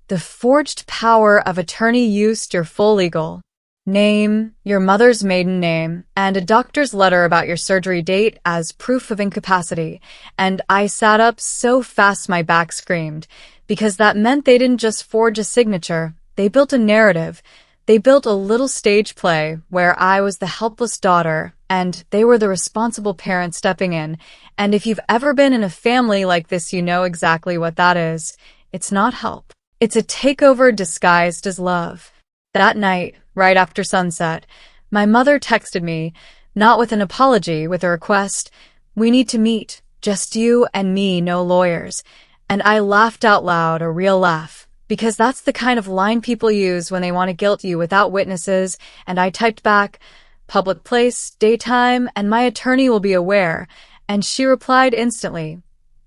The forged power of attorney used your full legal name, your mother's maiden name, and a doctor's letter about your surgery date as proof of incapacity. And I sat up so fast my back screamed, because that meant they didn't just forge a signature, they built a narrative. They built a little stage play where I was the helpless daughter, and they were the responsible parent stepping in. And if you've ever been in a family like this, you know exactly what that is. It's not help. It's a takeover disguised as love. That night, right after sunset, my mother texted me, not with an apology, with a request. We need to meet, just you and me, no lawyers. And I laughed out loud, a real laugh, because that's the kind of line people use when they want to guilt you without witnesses. And I typed back, public place, daytime, and my attorney will be aware. And she replied instantly,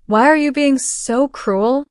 why are you being so cruel?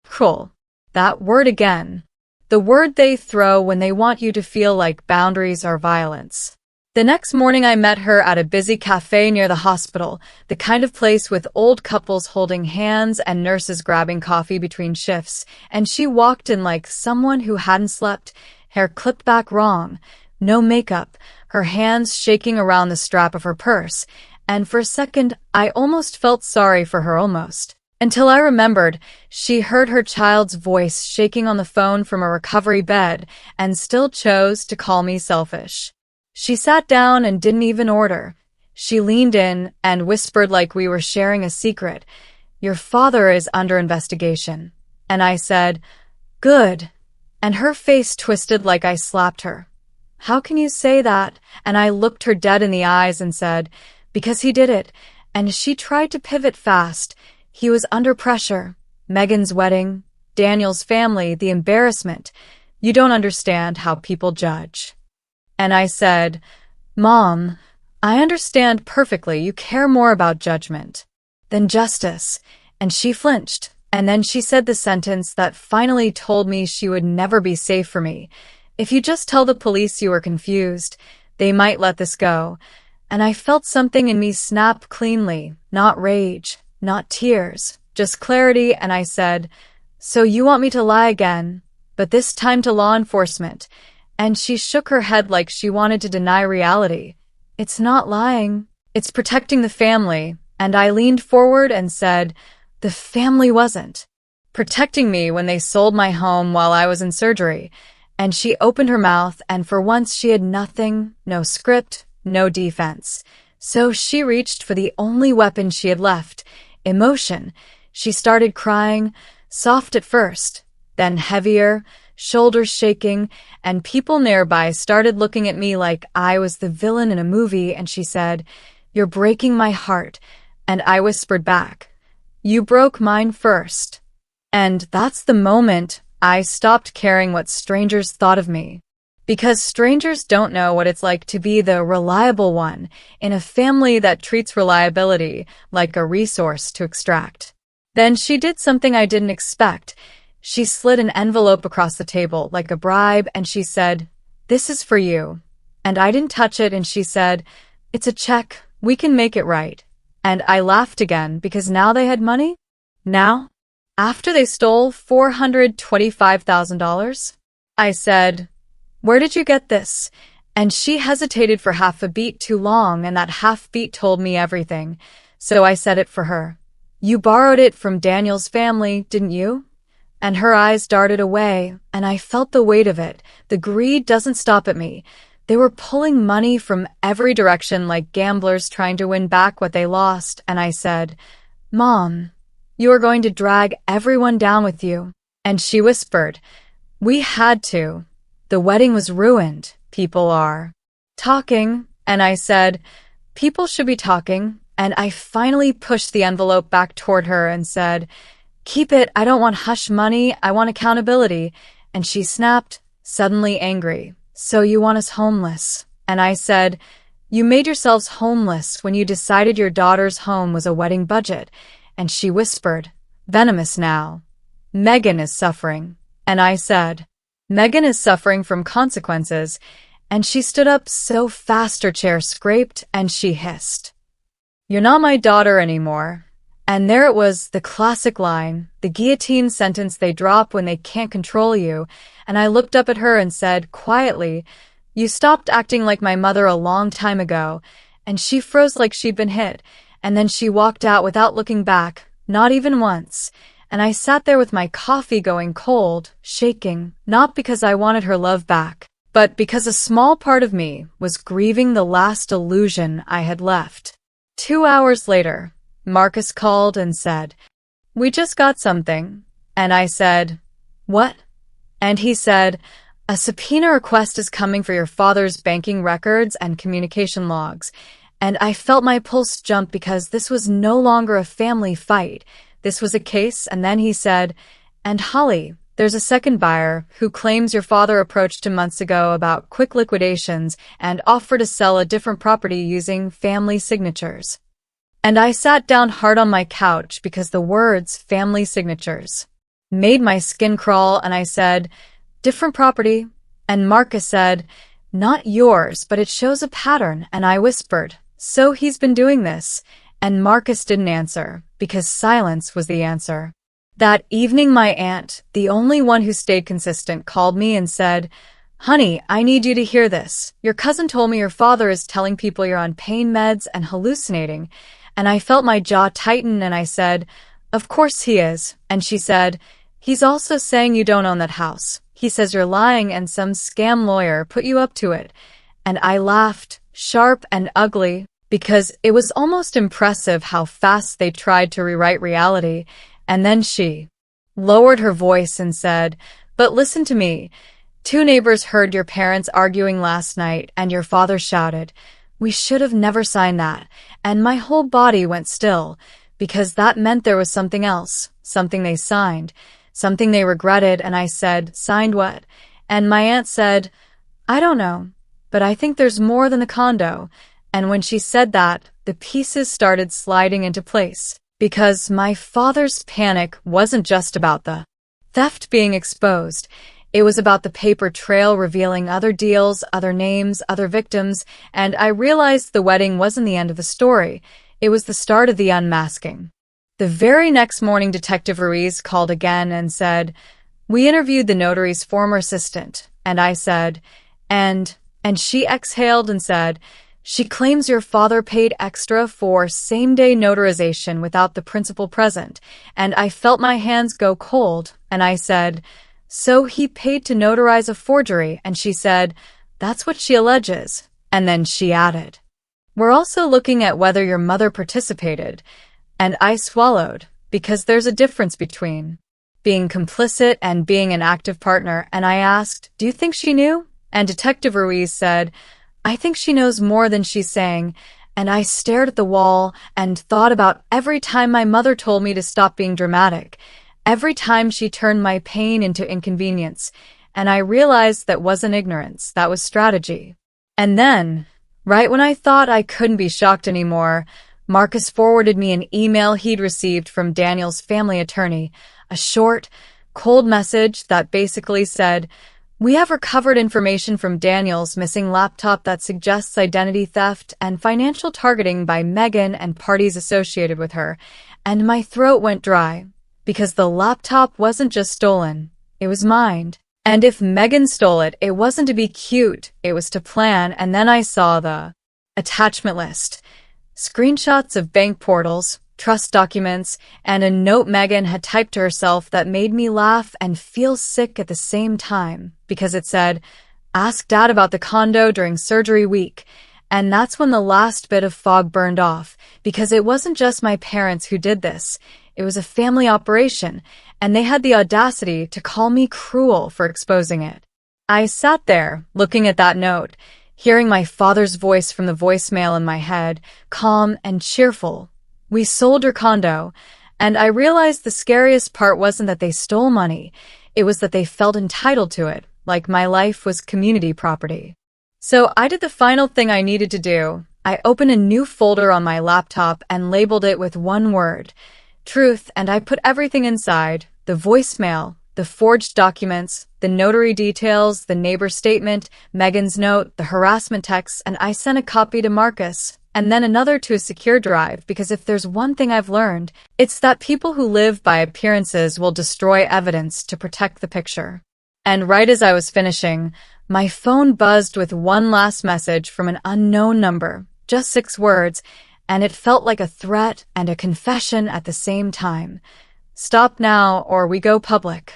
Cruel. That word again. The word they throw when they want you to feel like boundaries are violence. The next morning I met her at a busy cafe near the hospital, the kind of place with old couples holding hands and nurses grabbing coffee between shifts, and she walked in like someone who hadn't slept, hair clipped back wrong, no makeup, her hands shaking around the strap of her purse, and for a second I almost felt sorry for her almost. Until I remembered, she heard her child's voice shaking on the phone from a recovery bed and still chose to call me selfish. She sat down and didn't even order. She leaned in and whispered like we were sharing a secret, your father is under investigation. And I said, good. And her face twisted like I slapped her. How can you say that? And I looked her dead in the eyes and said, because he did it. And she tried to pivot fast. He was under pressure. Megan's wedding, Daniel's family, the embarrassment. You don't understand how people judge. And I said, Mom, I understand perfectly. You care more about judgment than justice. And she flinched. And then she said the sentence that finally told me she would never be safe for me. If you just tell the police you were confused, they might let this go. And I felt something in me snap cleanly, not rage. Not tears, just clarity, and I said, so you want me to lie again, but this time to law enforcement. And she shook her head like she wanted to deny reality. It's not lying, it's protecting the family. And I leaned forward and said, the family wasn't protecting me when they sold my home while I was in surgery. And she opened her mouth, and for once she had nothing, no script, no defense. So she reached for the only weapon she had left. Emotion. She started crying, soft at first, then heavier, shoulders shaking, and people nearby started looking at me like I was the villain in a movie, and she said, you're breaking my heart. And I whispered back, you broke mine first. And that's the moment I stopped caring what strangers thought of me. Because strangers don't know what it's like to be the reliable one in a family that treats reliability like a resource to extract. Then she did something I didn't expect. She slid an envelope across the table like a bribe, and she said, this is for you. And I didn't touch it, and she said, it's a check. We can make it right. And I laughed again because now they had money? Now? After they stole $425,000? I said, where did you get this? And she hesitated for half a beat too long, and that half beat told me everything. So I said it for her. You borrowed it from Daniel's family, didn't you? And her eyes darted away, and I felt the weight of it. The greed doesn't stop at me. They were pulling money from every direction like gamblers trying to win back what they lost, and I said, "Mom, you are going to drag everyone down with you." And she whispered, "We had to. The wedding was ruined. People are talking." And I said, "People should be talking." And I finally pushed the envelope back toward her and said, "Keep it. I don't want hush money. I want accountability." And she snapped, suddenly angry. "So you want us homeless?" And I said, "You made yourselves homeless when you decided your daughter's home was a wedding budget." And she whispered, venomous now, "Megan is suffering." And I said, "Megan is suffering from consequences." And she stood up so fast her chair scraped, and she hissed, "You're not my daughter anymore." And there it was, the classic line, the guillotine sentence they drop when they can't control you. And I looked up at her and said, quietly, "You stopped acting like my mother a long time ago." And she froze like she'd been hit. And then she walked out without looking back, not even once. And I sat there with my coffee going cold, shaking, not because I wanted her love back, but because a small part of me was grieving the last illusion I had left. 2 hours later, Marcus called and said, "We just got something." And I said, "What?" And he said, "A subpoena request is coming for your father's banking records and communication logs." And I felt my pulse jump because this was no longer a family fight. This was a case. And then he said, "And Holly, there's a second buyer who claims your father approached him months ago about quick liquidations and offered to sell a different property using family signatures." And I sat down hard on my couch because the words family signatures made my skin crawl, and I said, "Different property." And Marcus said, "Not yours, but it shows a pattern." And I whispered, "So he's been doing this." And Marcus didn't answer because silence was the answer. That evening, my aunt, the only one who stayed consistent, called me and said, "Honey, I need you to hear this. Your cousin told me your father is telling people you're on pain meds and hallucinating." And I felt my jaw tighten, and I said, "Of course he is." And she said, "He's also saying you don't own that house. He says you're lying and some scam lawyer put you up to it." And I laughed, sharp and ugly, because it was almost impressive how fast they tried to rewrite reality. And then she lowered her voice and said, "But listen to me. 2 neighbors heard your parents arguing last night, and your father shouted, 'We should have never signed that.' And my whole body went still, because that meant there was something else, something they signed, something they regretted." And I said, "Signed what?" And my aunt said, "I don't know, but I think there's more than the condo." And when she said that, the pieces started sliding into place, because my father's panic wasn't just about the theft being exposed. It was about the paper trail revealing other deals, other names, other victims, and I realized the wedding wasn't the end of the story. It was the start of the unmasking. The very next morning, Detective Ruiz called again and said, "We interviewed the notary's former assistant." And I said, and she exhaled and said, "She claims your father paid extra for same-day notarization without the principal present." And I felt my hands go cold, and I said, "So he paid to notarize a forgery?" And she said, "That's what she alleges." And then she added, "We're also looking at whether your mother participated." And I swallowed, because there's a difference between being complicit and being an active partner. And I asked, "Do you think she knew?" And Detective Ruiz said, "I think she knows more than she's saying." And I stared at the wall and thought about every time my mother told me to stop being dramatic, every time she turned my pain into inconvenience. And I realized that wasn't ignorance, that was strategy. And then, right when I thought I couldn't be shocked anymore, Marcus forwarded me an email he'd received from Daniel's family attorney, a short, cold message that basically said, "We have recovered information from Daniel's missing laptop that suggests identity theft and financial targeting by Megan and parties associated with her." And my throat went dry, because the laptop wasn't just stolen, it was mined. And if Megan stole it, it wasn't to be cute, it was to plan. And then I saw the attachment list, screenshots of bank portals, trust documents, and a note Megan had typed to herself that made me laugh and feel sick at the same time, because it said, ask Dad about the condo during surgery week. And that's when the last bit of fog burned off, because it wasn't just my parents who did this. It was a family operation, and they had the audacity to call me cruel for exposing it. I sat there, looking at that note, hearing my father's voice from the voicemail in my head, calm and cheerful. We sold your condo, and I realized the scariest part wasn't that they stole money. It was that they felt entitled to it, like my life was community property. So I did the final thing I needed to do. I opened a new folder on my laptop and labeled it with one word, truth, and I put everything inside, the voicemail, the forged documents, the notary details, the neighbor statement, Megan's note, the harassment texts, and I sent a copy to Marcus, and then another to a secure drive, because if there's one thing I've learned, it's that people who live by appearances will destroy evidence to protect the picture. And right as I was finishing, my phone buzzed with one last message from an unknown number, just 6 words, and it felt like a threat and a confession at the same time. Stop now or we go public.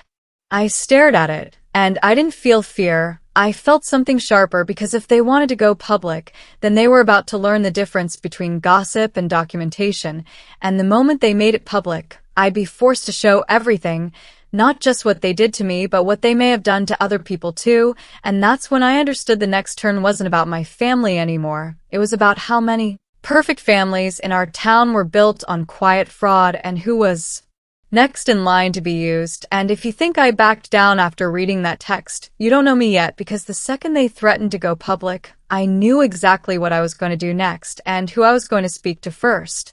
I stared at it, and I didn't feel fear. I felt something sharper, because if they wanted to go public, then they were about to learn the difference between gossip and documentation, and the moment they made it public, I'd be forced to show everything, not just what they did to me, but what they may have done to other people too, and that's when I understood the next turn wasn't about my family anymore. It was about how many perfect families in our town were built on quiet fraud and who was next in line to be used. And if you think I backed down after reading that text, you don't know me yet, because the second they threatened to go public, I knew exactly what I was going to do next and who I was going to speak to first.